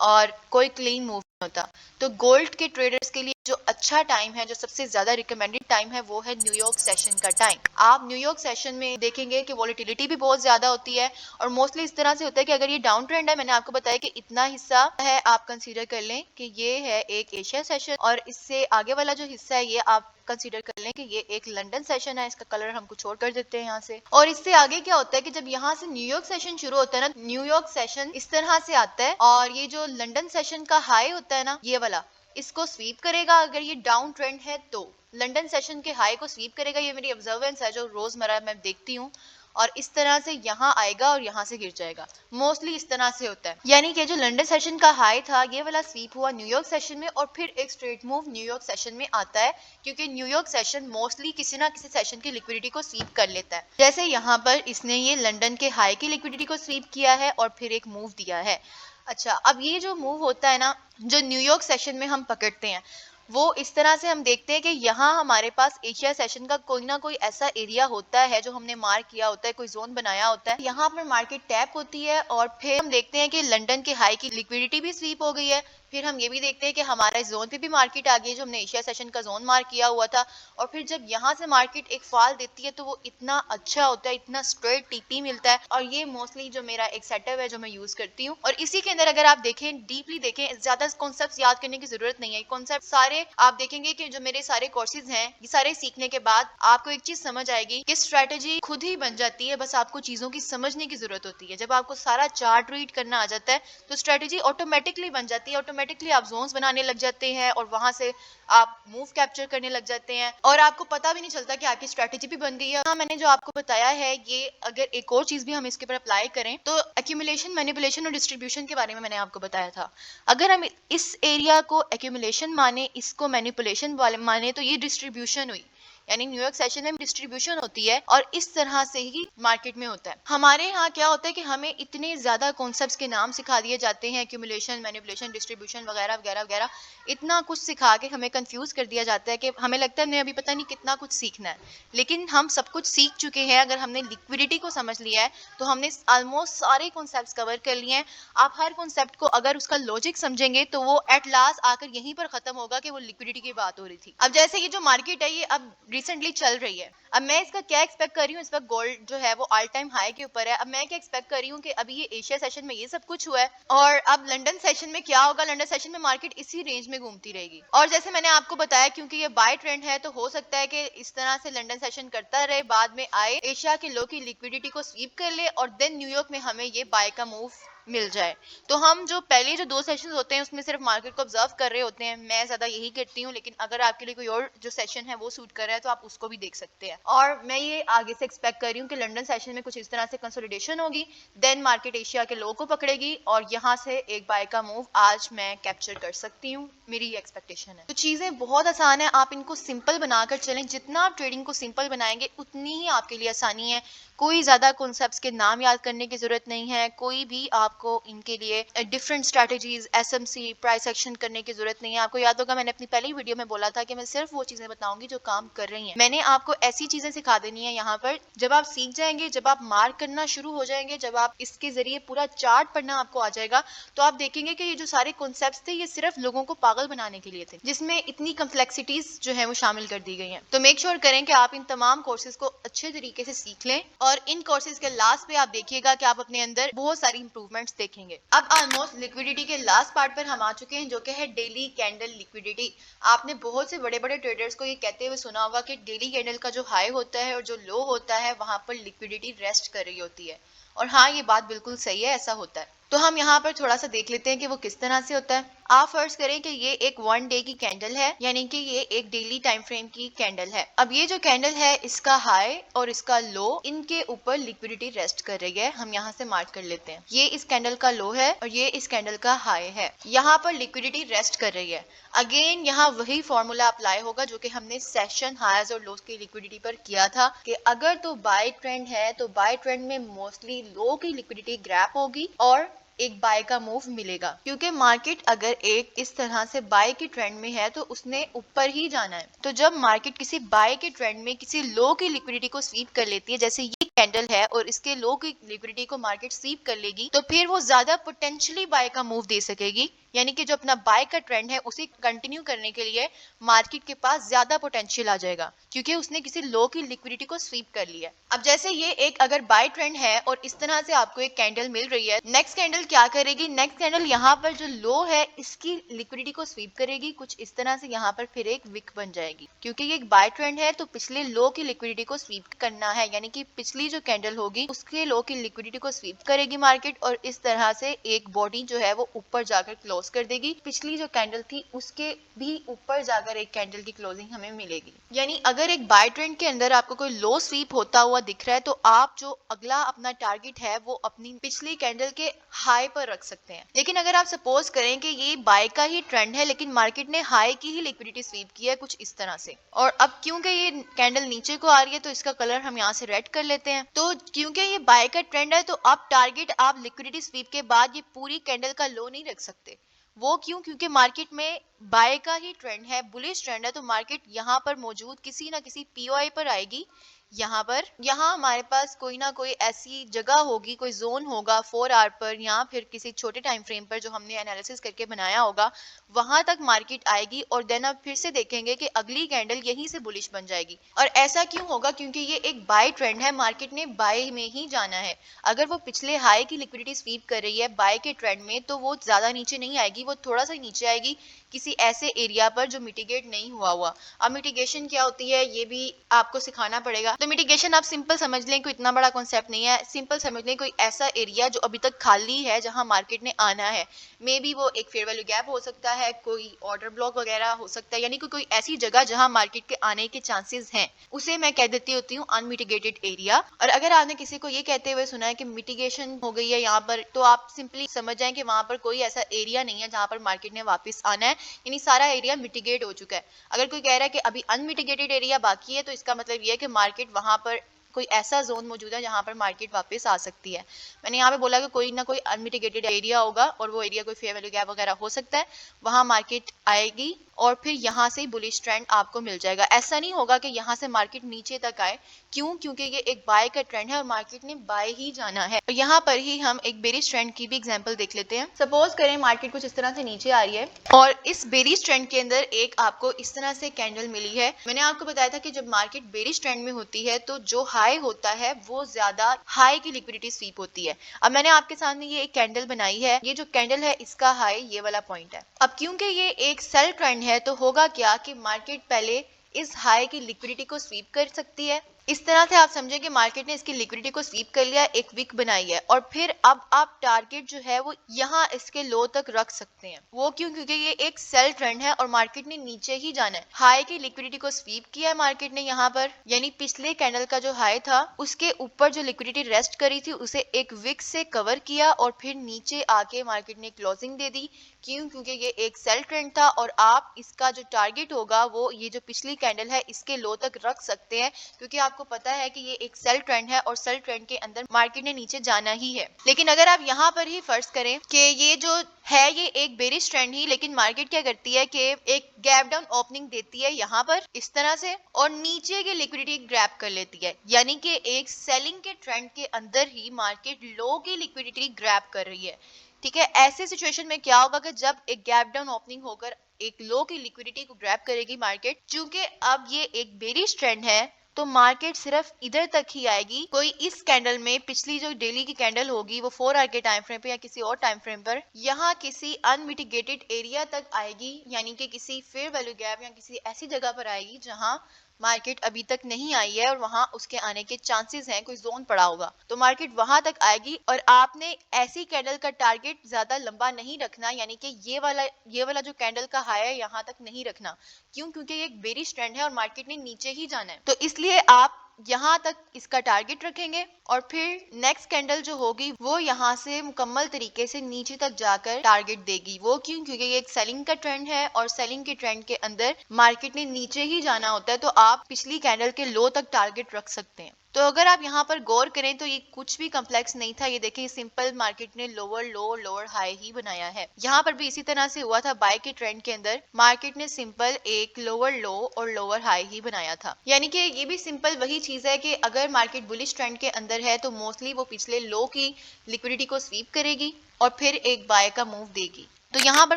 और कोई क्लीन मूव नहीं होता। तो गोल्ड के ट्रेडर्स के लिए जो अच्छा टाइम है, जो सबसे ज्यादा रिकमेंडेड टाइम है, वो है न्यूयॉर्क सेशन का टाइम। आप न्यूयॉर्क सेशन में देखेंगे कि वॉलेटिलिटी भी बहुत ज्यादा होती है और मोस्टली इस तरह से होता है कि अगर ये डाउन ट्रेंड है, मैंने आपको बताया कि इतना हिस्सा है, आप कंसीडर कर लें कि ये है एक एशिया सेशन, और इससे आगे वाला जो हिस्सा है ये आप कंसीडर कर लें कि ये एक लंदन सेशन है। इसका कलर हम कुछ और कर देते हैं यहाँ से। और इससे आगे क्या होता है कि जब यहाँ से न्यूयॉर्क सेशन शुरू होता है ना, न्यूयॉर्क सेशन इस तरह से आता है और ये जो लंदन सेशन का हाई होता है ना, ये वाला, इसको स्वीप करेगा। अगर ये डाउन ट्रेंड है तो लंदन सेशन के हाई को स्वीप करेगा। ये मेरी ऑब्जर्वेंस है जो रोजमर्रा मैं देखती हूँ। और इस तरह से यहाँ आएगा और यहाँ से गिर जाएगा। मोस्टली इस तरह से होता है, यानी कि जो लंदन सेशन का हाई था ये वाला स्वीप हुआ न्यूयॉर्क सेशन में और फिर एक स्ट्रेट मूव न्यूयॉर्क सेशन में आता है, क्योंकि न्यूयॉर्क सेशन मोस्टली किसी ना किसी सेशन की लिक्विडिटी को स्वीप कर लेता है। जैसे यहाँ पर इसने ये लंदन के हाई की लिक्विडिटी को स्वीप किया है और फिर एक मूव दिया है। अच्छा, अब ये जो मूव होता है ना, जो न्यूयॉर्क सेशन में हम पकड़ते हैं, वो इस तरह से हम देखते हैं कि यहाँ हमारे पास एशिया सेशन का कोई ना कोई ऐसा एरिया होता है जो हमने मार्क किया होता है, कोई जोन बनाया होता है, यहाँ पर मार्केट टैप होती है और फिर हम देखते हैं कि लंदन के हाई की लिक्विडिटी भी स्वीप हो गई है। फिर हम ये भी देखते हैं कि हमारा जोन पे भी मार्केट आ गई है जो हमने एशिया सेशन का जोन मार्क किया हुआ था। और फिर जब यहाँ से मार्केट एक फॉल देती है तो वो इतना अच्छा होता है, इतना स्ट्रेट टीपी मिलता है। और ये मोस्टली जो मेरा एक सेटअप है जो मैं यूज करती हूँ। और इसी के अंदर अगर आप देखें, डीपली देखें, ज्यादा कॉन्सेप्ट याद करने की जरूरत नहीं है। कॉन्सेप्ट सारे आप देखेंगे कि जो मेरे सारे कोर्सेज हैं, ये सारे सीखने के बाद आपको एक चीज समझ आएगी कि स्ट्रेटेजी खुद ही बन जाती है, बस आपको चीजों की समझने की जरूरत होती है। जब आपको सारा चार्ट रीड करना आ जाता है तो स्ट्रेटेजी ऑटोमेटिकली बन जाती है। ऑटोमेटिकली आप जोन्स बनाने लग जाते हैं और वहां से आप मूव कैप्चर करने लग जाते हैं और आपको पता भी नहीं चलता कि आपकी स्ट्रेटेजी भी बन गई है। हाँ, मैंने जो आपको बताया है, ये अगर एक और चीज भी हम इसके ऊपर अप्लाई करें तो एक्यूमुलेशन, मैनिपुलेशन और डिस्ट्रीब्यूशन के बारे में मैंने आपको बताया था। अगर हम इस एरिया को एक्यूमुलेशन माने, इसको मैनिपुलेशन माने, तो ये डिस्ट्रीब्यूशन हुई। यानी न्यूयॉर्क सेशन में डिस्ट्रीब्यूशन होती है और इस तरह से ही मार्केट में होता है। हमारे यहाँ क्या होता है कि हमें इतने ज्यादा कॉन्सेप्ट्स के नाम सिखा दिए जाते हैं, एक्यूमुलेशन, मैनिपुलेशन, डिस्ट्रीब्यूशन वगैरह वगैरह वगैरह, इतना कुछ सिखा के हमें कंफ्यूज कर दिया जाता है कि हमें लगता है हमने अभी पता नहीं कितना कुछ सीखना है। लेकिन हम सब कुछ सीख चुके हैं। अगर हमने लिक्विडिटी को समझ लिया है तो हमने ऑलमोस्ट सारे कॉन्सेप्ट्स कवर कर लिए हैं। आप हर कॉन्सेप्ट को अगर उसका लॉजिक समझेंगे तो वो एट लास्ट आकर यहीं पर खत्म होगा कि वो लिक्विडिटी की बात हो रही थी। अब जैसे ये जो मार्केट है ये अब रिसेंटली चल रही है, अब मैं इसका क्या एक्सपेक्ट कर रही हूँ, इस वक्त गोल्ड जो है वो ऑल टाइम हाई के ऊपर है। अब मैं क्या एक्सपेक्ट कर रही हूँ कि अभी ये एशिया सेशन में ये सब कुछ हुआ है और अब लंदन सेशन में क्या होगा, लंदन सेशन में मार्केट इसी रेंज में घूमती रहेगी। और जैसे मैंने आपको बताया, क्योंकि ये बाय ट्रेंड है तो हो सकता है कि इस तरह से लंदन सेशन करता रहे, बाद में आए एशिया के लो की लिक्विडिटी को स्वीप कर ले और देन न्यूयॉर्क में हमें ये बाय का मूव मिल जाए। तो हम जो पहले जो 2 सेशन होते हैं उसमें सिर्फ मार्केट को ऑब्जर्व कर रहे होते हैं, मैं ज्यादा यही करती हूँ। लेकिन अगर आपके लिए कोई और जो सेशन है वो सूट कर रहा है तो आप उसको भी देख सकते हैं। और मैं ये आगे से एक्सपेक्ट कर रही हूँ कि लंदन सेशन में कुछ इस तरह से कंसोलिडेशन होगी, देन मार्केट एशिया के लो को पकड़ेगी और यहाँ से एक बाय का मूव आज मैं कैप्चर कर सकती हूँ, मेरी ये एक्सपेक्टेशन है। तो चीजें बहुत आसान है, आप इनको सिंपल बनाकर चलें। जितना आप ट्रेडिंग को सिंपल बनाएंगे उतनी ही आपके लिए आसानी है। कोई ज्यादा कॉन्सेप्ट्स के नाम याद करने की जरूरत नहीं है, कोई भी आप आपको इनके लिए different strategies, SMC, price action करने की जरूरत नहीं है। आपको याद होगा मैंने अपनी पहली वीडियो में बोला था कि मैं सिर्फ वो चीजें बताऊंगी जो काम कर रही हैं। मैंने आपको ऐसी चीजें सिखा देनी है यहाँ पर, जब आप सीख जाएंगे, जब आप मार्क करना शुरू हो जाएंगे, जब आप इसके जरिए पूरा चार्ट पढ़ना आपको आ जाएगा, तो आप देखेंगे कि ये जो सारे कॉन्सेप्ट्स थे ये सिर्फ लोगों को पागल बनाने के लिए थे, जिसमें इतनी कम्प्लेक्सिटीज जो है वो शामिल कर दी गई हैं। तो मेक श्योर करें कि आप इन तमाम कोर्सेज को अच्छे तरीके से सीख लें और इन कोर्सेज के लास्ट पे आप देखिएगा कि आप अपने अंदर बहुत सारी इंप्रूवमेंट्स देखेंगे। अब ऑलमोस्ट लिक्विडिटी के लास्ट पार्ट पर हम आ चुके हैं, जो कि है डेली कैंडल लिक्विडिटी। आपने बहुत से बड़े बड़े ट्रेडर्स को ये कहते हुए सुना होगा कि डेली कैंडल का जो हाई होता है और जो लो होता है वहां पर लिक्विडिटी रेस्ट कर रही होती है। और हाँ, ये बात बिल्कुल सही है, ऐसा होता है। तो हम यहाँ पर थोड़ा सा देख लेते हैं कि वो किस तरह से होता है। आप फर्ज करें कि ये एक 1 डे की कैंडल है, यानी कि ये एक डेली टाइम फ्रेम की कैंडल है। अब ये जो कैंडल है, इसका हाई और इसका लो, इनके ऊपर लिक्विडिटी रेस्ट कर रही है। हम यहाँ से मार्क कर लेते हैं, ये इस कैंडल का लो है और ये इस कैंडल का हाई है। यहाँ पर लिक्विडिटी रेस्ट कर रही है। अगेन यहाँ वही फॉर्मूला अप्लाई होगा जो कि हमने सेशन हाईज और लोज की लिक्विडिटी पर किया था कि अगर तो बाय ट्रेंड है तो बाय ट्रेंड में मोस्टली लो की लिक्विडिटी ग्रैप होगी और एक बाय का मूव मिलेगा, क्योंकि मार्केट अगर एक इस तरह से बाय के ट्रेंड में है तो उसने ऊपर ही जाना है। तो जब मार्केट किसी बाय के ट्रेंड में किसी लो की लिक्विडिटी को स्वीप कर लेती है, जैसे ये कैंडल है और इसके लो की लिक्विडिटी को मार्केट स्वीप कर लेगी, तो फिर वो ज्यादा पोटेंशियली बाय का मूव दे सकेगी, यानी कि जो अपना बाय का ट्रेंड है उसे कंटिन्यू करने के लिए मार्केट के पास ज्यादा पोटेंशियल आ जाएगा, क्योंकि उसने किसी लो की लिक्विडिटी को स्वीप कर लिया। अब जैसे ये एक अगर बाय ट्रेंड है और इस तरह से आपको एक कैंडल मिल रही है, नेक्स्ट कैंडल क्या करेगी, नेक्स्ट कैंडल यहाँ पर जो लो है इसकी लिक्विडिटी को स्वीप करेगी कुछ इस तरह से, यहाँ पर फिर एक विक बन जाएगी। क्योंकि ये एक बाय ट्रेंड है तो पिछले लो की लिक्विडिटी को स्वीप करना है, यानी कि पिछली जो कैंडल होगी उसके लो की लिक्विडिटी को स्वीप करेगी मार्केट और इस तरह से एक बॉडी जो है वो ऊपर जाकर क्लोज कर देगी। पिछली जो कैंडल थी उसके भी ऊपर जाकर एक कैंडल की क्लोजिंग हमें मिलेगी। यानी अगर एक बाय ट्रेंड के अंदर आपको कोई लो स्वीप होता हुआ दिख रहा है तो आप जो अगला अपना टारगेट है वो अपनी पिछली कैंडल के हाई पर रख सकते हैं। लेकिन अगर आप सपोज करें कि ये बाय का ही ट्रेंड है लेकिन मार्केट ने हाई की ही लिक्विडिटी स्वीप की है कुछ इस तरह से, और अब क्योंकि ये कैंडल नीचे को आ रही है तो इसका कलर हम यहाँ से रेड कर लेते हैं। तो क्योंकि ये बाय का ट्रेंड है तो आप टारगेट आप लिक्विडिटी स्वीप के बाद ये पूरी कैंडल का लो नहीं रख सकते। वो क्यों? क्योंकि मार्केट में बाय का ही ट्रेंड है, बुलिश ट्रेंड है, तो मार्केट यहाँ पर मौजूद किसी ना किसी पीओआई पर आएगी। यहाँ हमारे पास कोई ना कोई ऐसी जगह होगी, कोई जोन होगा 4 आवर पर या फिर किसी छोटे टाइम फ्रेम पर जो हमने एनालिसिस करके बनाया होगा, वहां तक मार्केट आएगी और देन आप फिर से देखेंगे कि अगली कैंडल यहीं से बुलिश बन जाएगी। और ऐसा क्यों होगा? क्योंकि ये एक बाय ट्रेंड है, मार्केट ने बाय में ही जाना है। अगर वो पिछले हाई की लिक्विडिटी स्वीप कर रही है बाय के ट्रेंड में तो वो ज्यादा नीचे नहीं आएगी, वो थोड़ा सा नीचे आएगी किसी ऐसे एरिया पर जो मिटिगेट नहीं हुआ। अब मिटिगेशन क्या होती है ये भी आपको सिखाना पड़ेगा। तो मिटिगेशन आप सिंपल समझ लें, कोई इतना बड़ा कॉन्सेप्ट नहीं है। सिंपल समझ लें कोई ऐसा एरिया जो अभी तक खाली है जहां मार्केट ने आना है। मे बी वो एक फेयर वैल्यू गैप हो सकता है, कोई ऑर्डर ब्लॉक वगैरह हो सकता है, यानी कि कोई ऐसी जगह जहां मार्केट के आने के चांसेस हैं, उसे मैं कह देती होती हूँ अनमिटिगेटेड एरिया। और अगर आपने किसी को ये कहते हुए सुना है कि मिटिगेशन हो गई है यहाँ पर, तो आप सिंपली समझ जाएं कि वहां पर कोई ऐसा एरिया नहीं है जहां पर मार्केट ने वापस आना है, यानी सारा एरिया मिटिगेट हो चुका है। अगर कोई कह रहा है कि अभी अनमिटिगेटेड एरिया बाकी है तो इसका मतलब ये है कि मार्केट वहां पर कोई ऐसा जोन मौजूद है जहां पर मार्केट वापस आ सकती है। मैंने यहाँ पे बोला कि कोई ना कोई अनमिटिगेटेड एरिया होगा और वो एरिया कोई फेयर वैल्यू गैप वगैरह हो सकता है, वहां मार्केट आएगी और फिर यहाँ से बुलिश ट्रेंड आपको मिल जाएगा। ऐसा नहीं होगा कि यहाँ से मार्केट नीचे तक आए, क्यों? क्योंकि ये एक बाय का ट्रेंड है और मार्केट ने बाय ही जाना है। और यहाँ पर ही हम एक बेरिश ट्रेंड की भी एग्जांपल देख लेते हैं। सपोज करें मार्केट कुछ इस तरह से नीचे आ रही है और इस बेरिश ट्रेंड के अंदर एक आपको इस तरह से कैंडल मिली है। मैंने आपको बताया था कि जब मार्केट बेरिश ट्रेंड में होती है तो जो हाई होता है वो ज्यादा हाई की लिक्विडिटी स्वीप होती है। अब मैंने आपके सामने ये एक कैंडल बनाई है, ये जो कैंडल है इसका हाई ये वाला पॉइंट है। अब क्योंकि ये एक सेल ट्रेंड है तो होगा क्या कि मार्केट पहले इस हाई की लिक्विडिटी को स्वीप कर सकती है। इस तरह से आप समझें कि मार्केट ने इसकी लिक्विडिटी को स्वीप कर लिया, एक विक बनाई है और फिर अब आप टारगेट जो है वो यहाँ इसके लो तक रख सकते हैं। वो क्यों? क्योंकि ये एक सेल ट्रेंड है और मार्केट ने नीचे ही जाना है। हाई की लिक्विडिटी को स्वीप किया है मार्केट ने यहाँ पर, यानी पिछले कैंडल का जो हाई था उसके ऊपर जो लिक्विडिटी रेस्ट करी थी उसे एक विक से कवर किया और फिर नीचे आके मार्केट ने क्लोजिंग दे दी। क्यों? क्योंकि ये एक सेल ट्रेंड था और आप इसका जो टारगेट होगा वो ये जो पिछली कैंडल है इसके लो तक रख सकते हैं, क्योंकि आप आपको पता है कि ये एक सेल ट्रेंड है और सेल ट्रेंड के अंदर मार्केट ने नीचे जाना ही है। लेकिन अगर आप यहाँ पर ही फर्ज करें कि ये जो है ये एक बेरिश ट्रेंड ही, लेकिन मार्केट क्या करती है कि एक गैप डाउन ओपनिंग देती है यहाँ पर इस तरह से और नीचे की लिक्विडिटी ग्रैब कर लेती है, यानी कि एक सेलिंग के ट्रेंड के अंदर ही मार्केट लो की लिक्विडिटी ग्रैब कर रही है। ठीक है, ऐसे सिचुएशन में क्या होगा कि जब एक गैप डाउन ओपनिंग होकर एक लो की लिक्विडिटी को ग्रैब करेगी मार्केट, चूंकि अब ये एक बेरिश ट्रेंड है तो मार्केट सिर्फ इधर तक ही आएगी। कोई इस कैंडल में पिछली जो डेली की कैंडल होगी वो 4 आवर के टाइम फ्रेम पे या किसी और टाइम फ्रेम पर यहाँ किसी अनमिटिगेटेड एरिया तक आएगी, यानी कि किसी फेयर वैल्यू गैप या किसी ऐसी जगह पर आएगी जहां मार्केट अभी तक नहीं आई है और वहां उसके आने के चांसेस हैं, कोई जोन पड़ा होगा तो मार्केट वहां तक आएगी। और आपने ऐसी कैंडल का टारगेट ज्यादा लंबा नहीं रखना, यानी कि ये वाला जो कैंडल का हाई है यहाँ तक नहीं रखना। क्यों? क्योंकि ये एक बेरिश ट्रेंड है और मार्केट ने नीचे ही जाना है, तो इसलिए आप यहाँ तक इसका टारगेट रखेंगे और फिर नेक्स्ट कैंडल जो होगी वो यहाँ से मुकम्मल तरीके से नीचे तक जाकर टारगेट देगी। वो क्यों? क्योंकि ये एक सेलिंग का ट्रेंड है और सेलिंग के ट्रेंड के अंदर मार्केट ने नीचे ही जाना होता है, तो आप पिछली कैंडल के लो तक टारगेट रख सकते हैं। तो अगर आप यहाँ पर गौर करें तो ये कुछ भी कॉम्प्लेक्स नहीं था, ये देखिए सिंपल मार्केट ने लोअर लो लोअर हाई ही बनाया है। यहाँ पर भी इसी तरह से हुआ था, बाय के ट्रेंड के अंदर मार्केट ने सिंपल एक लोअर लो और लोअर हाई ही बनाया था। यानी कि ये भी सिंपल वही चीज है कि अगर मार्केट बुलिश ट्रेंड के अंदर है तो मोस्टली वो पिछले लो की लिक्विडिटी को स्वीप करेगी और फिर एक बाय का मूव देगी। तो यहाँ पर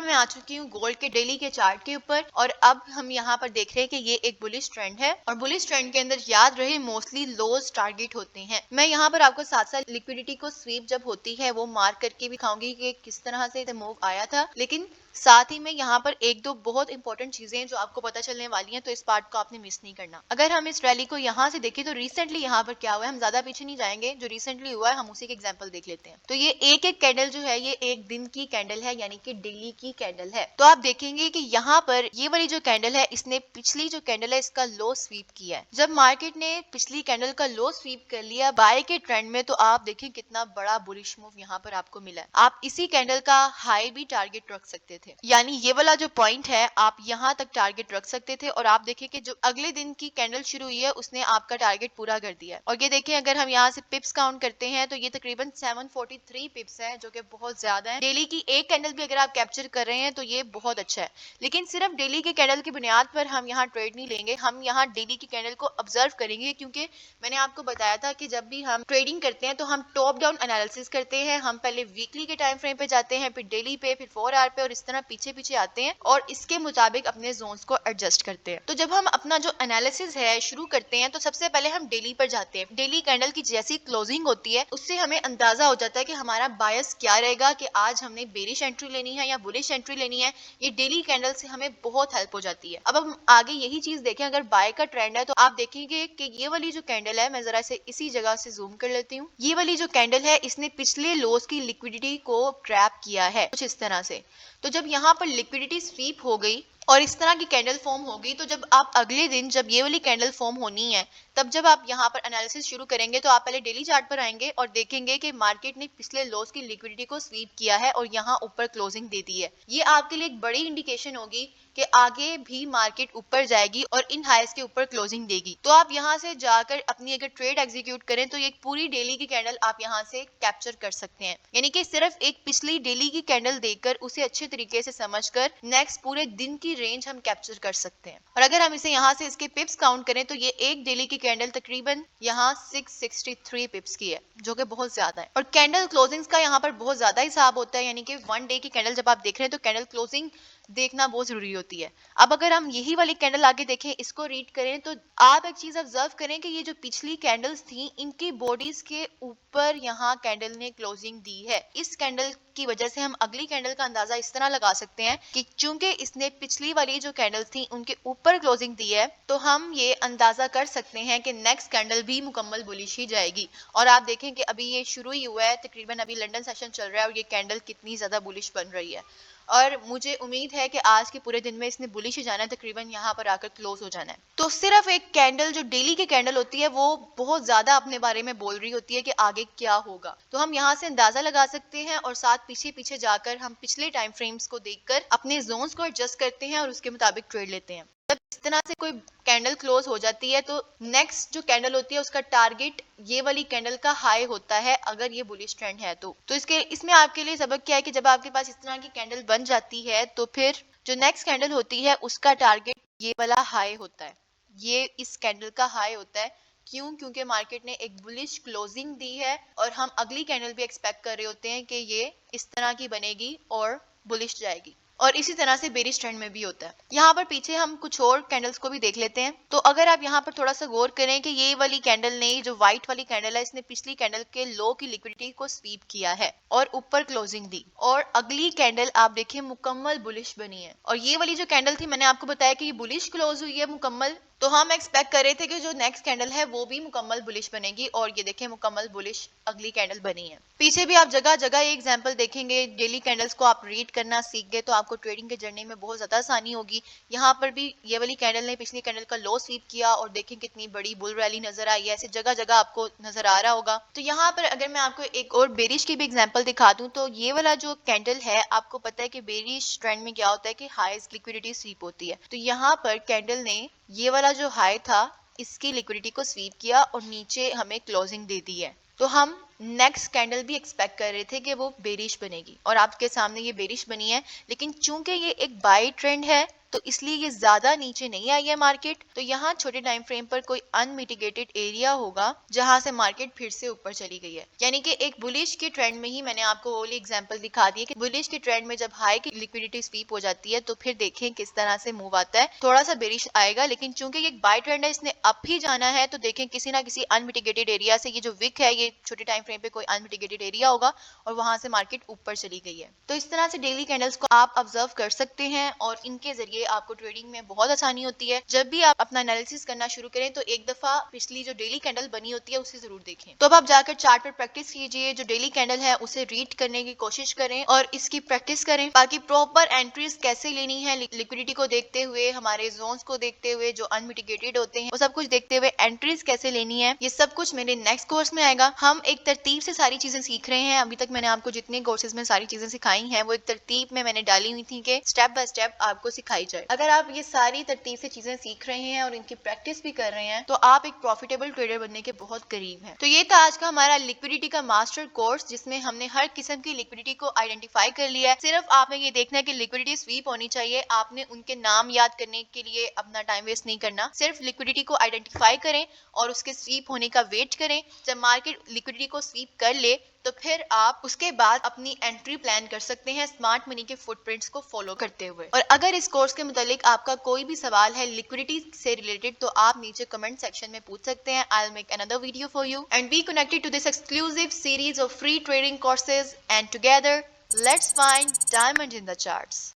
मैं आ चुकी हूँ गोल्ड के डेली के चार्ट के ऊपर और अब हम यहाँ पर देख रहे हैं कि ये एक बुलिश ट्रेंड है और बुलिश ट्रेंड के अंदर याद रहे मोस्टली लोज टारगेट होते हैं। मैं यहाँ पर आपको साथ साथ लिक्विडिटी को स्वीप जब होती है वो मार्क करके भी दिखाऊंगी कि किस तरह से मूव आया था, लेकिन साथ ही में यहाँ पर एक दो बहुत इंपॉर्टेंट चीजें जो आपको पता चलने वाली हैं, तो इस पार्ट को आपने मिस नहीं करना। अगर हम इस रैली को यहाँ से देखें तो रिसेंटली यहाँ पर क्या हुआ है, हम ज्यादा पीछे नहीं जाएंगे, जो रिसेंटली हुआ है हम उसी के एग्जांपल देख लेते हैं। तो ये एक एक कैंडल जो है ये एक दिन की कैंडल है, यानी कि डेली की कैंडल है। तो आप देखेंगे कि यहाँ पर ये वाली जो कैंडल है इसने पिछली जो कैंडल है इसका लो स्वीप किया है। जब मार्केट ने पिछली कैंडल का लो स्वीप कर लिया बाय के ट्रेंड में, तो आप देखें कितना बड़ा बुलिश मूव यहाँ पर आपको मिला है। आप इसी कैंडल का हाई भी टारगेट रख सकते थे, यानी ये वाला जो पॉइंट है आप यहाँ तक टारगेट रख सकते थे और आप देखिए कि जो अगले दिन की कैंडल शुरू हुई है उसने आपका टारगेट पूरा कर दिया है। और ये देखिए अगर हम यहाँ से पिप्स काउंट करते हैं तो ये तकरीबन 743 पिप्स है, जो कि बहुत ज्यादा है। डेली की एक कैंडल भी अगर आप कैप्चर कर रहे हैं तो ये बहुत अच्छा है, लेकिन सिर्फ डेली के कैंडल की बुनियाद पर हम यहाँ ट्रेड नहीं लेंगे, हम यहाँ डेली की कैंडल को ऑब्जर्व करेंगे, क्योंकि मैंने आपको बताया था कि जब भी हम ट्रेडिंग करते हैं तो हम टॉप डाउन एनालिसिस करते हैं। हम पहले वीकली के टाइम फ्रेम पे जाते हैं, फिर डेली पे, फिर 4 आवर पे और इस तरह पीछे पीछे आते हैं और इसके मुताबिक अपने जोन्स को एडजस्ट करते हैं। तो जब हम अपना जो एनालिसिस है शुरू करते हैं तो सबसे पहले हम डेली पर जाते हैं। डेली कैंडल की जैसी क्लोजिंग होती है उससे हमें अंदाजा हो जाता है कि हमारा बायस क्या रहेगा, कि आज हमने बेरिश एंट्री लेनी है या बुलिश एंट्री लेनी है। ये डेली कैंडल से हमें बहुत हेल्प हो जाती है। अब हम आगे यही चीज देखें, अगर बाय का ट्रेंड है तो आप देखेंगे कि ये वाली जो कैंडल है, मैं जरा से इसी जगह से जूम कर लेती हूँ, ये वाली जो कैंडल है इसने पिछले लोज की लिक्विडिटी को ट्रैप किया है कुछ इस तरह से। तो जब यहाँ पर लिक्विडिटी स्वीप हो गई और इस तरह की कैंडल फॉर्म होगी, तो जब आप अगले दिन जब ये वाली कैंडल फॉर्म होनी है तब जब आप यहाँ पर एनालिसिस शुरू करेंगे तो आप पहले डेली चार्ट पर आएंगे और देखेंगे कि मार्केट ने पिछले लॉस की लिक्विडिटी को स्वीप किया है और यहाँ ऊपर क्लोजिंग दे दी है। ये आपके लिए एक बड़ी इंडिकेशन होगी कि आगे भी मार्केट ऊपर जाएगी और इन हाइस के ऊपर क्लोजिंग देगी। तो आप यहाँ से जाकर अपनी अगर ट्रेड एग्जीक्यूट करें तो एक पूरी डेली की कैंडल आप यहाँ से कैप्चर कर सकते हैं, यानी कि सिर्फ एक पिछली डेली की कैंडल देखकर उसे अच्छे तरीके से समझकर नेक्स्ट पूरे दिन की रेंज हम कैप्चर कर सकते हैं। और अगर हम इसे यहाँ से इसके पिप्स काउंट करें तो ये एक डेली की कैंडल तकरीबन यहाँ 663 पिप्स की है, जो कि बहुत ज्यादा है। और कैंडल क्लोजिंग्स का यहाँ पर बहुत ज्यादा हिसाब होता है, यानी कि वन डे की कैंडल जब आप देख रहे हैं तो कैंडल क्लोजिंग देखना बहुत जरूरी होती है। अब अगर हम यही वाली कैंडल आगे देखें, इसको रीड करें, तो आप एक चीज ऑब्जर्व करें कि ये जो पिछली कैंडल्स थी इनकी बॉडीज के ऊपर यहाँ कैंडल ने क्लोजिंग दी है। इस कैंडल की वजह से हम अगली कैंडल का अंदाजा इस तरह लगा सकते हैं कि चूंकि इसने पिछली वाली जो कैंडल थी उनके ऊपर क्लोजिंग दी है, तो हम ये अंदाजा कर सकते हैं कि नेक्स्ट कैंडल भी मुकम्मल बुलिश ही जाएगी। और आप देखें कि अभी ये शुरू ही हुआ है, तकरीबन अभी लंदन सेशन चल रहा है और ये कैंडल कितनी ज्यादा बुलिश बन रही है। और मुझे उम्मीद है कि आज के पूरे दिन में इसने बुलिश ही जाना है, तकरीबन यहाँ पर आकर क्लोज हो जाना है। तो सिर्फ एक कैंडल जो डेली की कैंडल होती है वो बहुत ज्यादा अपने बारे में बोल रही होती है कि आगे क्या होगा। तो हम यहाँ से अंदाजा लगा सकते हैं और साथ पीछे पीछे जाकर हम पिछले टाइम फ्रेम्स को देखकर अपने जोन्स को एडजस्ट करते हैं और उसके मुताबिक ट्रेड लेते हैं। जब इस तरह से कोई कैंडल क्लोज हो जाती है तो नेक्स्ट जो कैंडल होती है उसका टारगेट ये वाली कैंडल का हाई होता है, अगर ये बुलिश ट्रेंड है तो इसके इसमें आपके लिए सबक क्या है कि जब आपके पास इस तरह की कैंडल बन जाती है तो फिर जो नेक्स्ट कैंडल होती है उसका टारगेट ये वाला हाई होता है, ये इस कैंडल का हाई होता है। क्यों? क्योंकि मार्केट ने एक बुलिश क्लोजिंग दी है और हम अगली कैंडल भी एक्सपेक्ट कर रहे होते हैं कि ये इस तरह की बनेगी और बुलिश जाएगी। और इसी तरह से बेरिश ट्रेंड में भी होता है। यहाँ पर पीछे हम कुछ और कैंडल्स को भी देख लेते हैं। तो अगर आप यहाँ पर थोड़ा सा गौर करें कि ये वाली कैंडल ने, जो व्हाइट वाली कैंडल है, इसने पिछली कैंडल के लो की लिक्विडिटी को स्वीप किया है और ऊपर क्लोजिंग दी, और अगली कैंडल आप देखिए मुकम्मल बुलिश बनी है। और ये वाली जो कैंडल थी, मैंने आपको बताया कि ये बुलिश क्लोज हुई है मुकम्मल, तो हम एक्सपेक्ट कर रहे थे कि जो नेक्स्ट कैंडल है वो भी मुकम्मल बुलिश बनेगी, और ये देखिए मुकम्मल बुलिश अगली कैंडल बनी है। पीछे भी आप जगह जगह ये एग्जांपल देखेंगे। डेली कैंडल्स को आप रीड करना सीख गए तो आपको ट्रेडिंग के जर्नी में बहुत ज्यादा आसानी होगी। यहाँ पर भी ये वाली कैंडल ने पिछली कैंडल का लो स्वीप किया और देखें कितनी बड़ी बुल रैली नजर आई है, ऐसे जगह जगह आपको नजर आ रहा होगा। तो यहाँ पर अगर मैं आपको एक और बेरिश की भी एग्जाम्पल दिखा दूं तो ये वाला जो कैंडल है, आपको पता है कि बेरिश ट्रेंड में क्या होता है कि हाईएस्ट लिक्विडिटी स्वीप होती है। तो यहाँ पर कैंडल ने ये वाला जो हाई था इसकी लिक्विडिटी को स्वीप किया और नीचे हमें क्लोजिंग दे दी है। तो हम नेक्स्ट कैंडल भी एक्सपेक्ट कर रहे थे कि वो बेरिश बनेगी, और आपके सामने ये बेरिश बनी है। लेकिन चूंकि ये एक बाय ट्रेंड है तो इसलिए ये ज्यादा नीचे नहीं आई है मार्केट। तो यहाँ छोटे टाइम फ्रेम पर कोई अनमिटिगेटेड एरिया होगा जहां से मार्केट फिर से ऊपर चली गई है। यानी कि एक बुलिश के ट्रेंड में ही मैंने आपको वो एग्जांपल दिखा दी है कि बुलिश के ट्रेंड में जब हाई की लिक्विडिटी स्वीप हो जाती है तो फिर देखें किस तरह से मूव आता है। थोड़ा सा बेरिश आएगा, लेकिन चूंकि ये एक बाय ट्रेंड है, इसने अप ही जाना है, तो देखें किसी ना किसी अनमिटिगेटेड एरिया से, ये जो विक है ये छोटे टाइम फ्रेम पे कोई अनमिटिगेटेड एरिया होगा और वहां से मार्केट ऊपर चली गई है। तो इस तरह से डेली कैंडल्स को आप ऑब्जर्व कर सकते हैं और इनके जरिए आपको ट्रेडिंग में बहुत आसानी होती है। जब भी आप अपना एनालिसिस करना शुरू करें तो एक दफा पिछली जो डेली कैंडल बनी होती है उसे जरूर देखें। तो अब आप जाकर चार्ट पर प्रैक्टिस कीजिए, जो डेली कैंडल है उसे रीड करने की कोशिश करें और इसकी प्रैक्टिस करें, ताकि प्रॉपर एंट्रीज कैसे लेनी है, लिक्विडिटी को देखते हुए, हमारे जोन्स को देखते हुए जो अनमिटिगेटेड होते हैं वो सब कुछ देखते हुए एंट्रीज कैसे लेनी है, ये सब कुछ मेरे नेक्स्ट कोर्स में आएगा। हम एक तरतीब से सारी चीजें सीख रहे हैं। अभी तक मैंने आपको जितने कोर्सेज में सारी चीजें सिखाई हैं वो एक तरतीब में मैंने डाली हुई थी कि स्टेप बाय स्टेप आपको सिखाई जाए। अगर आप ये सारी तरतीब से चीजें सीख रहे हैं और इनकी प्रैक्टिस भी कर रहे हैं तो आप एक प्रॉफिटेबल ट्रेडर बनने के बहुत करीब हैं। तो ये था आज का हमारा लिक्विडिटी का मास्टर कोर्स, जिसमें हमने हर किस्म की लिक्विडिटी को आइडेंटिफाई कर लिया है। सिर्फ आपने ये देखना है कि लिक्विडिटी स्वीप होनी चाहिए, आपने उनके नाम याद करने के लिए अपना टाइम वेस्ट नहीं करना। सिर्फ लिक्विडिटी को आइडेंटिफाई करें और उसके स्वीप होने का वेट करें। जब मार्केट लिक्विडिटी को स्वीप कर ले तो फिर आप उसके बाद अपनी एंट्री प्लान कर सकते हैं स्मार्ट मनी के फुटप्रिंट्स को फॉलो करते हुए। और अगर इस कोर्स के मुतालिक आपका कोई भी सवाल है लिक्विडिटी से रिलेटेड तो आप नीचे कमेंट सेक्शन में पूछ सकते हैं। I will make another video for you and be connected to this exclusive series of free trading courses, and together let's find diamond in the charts.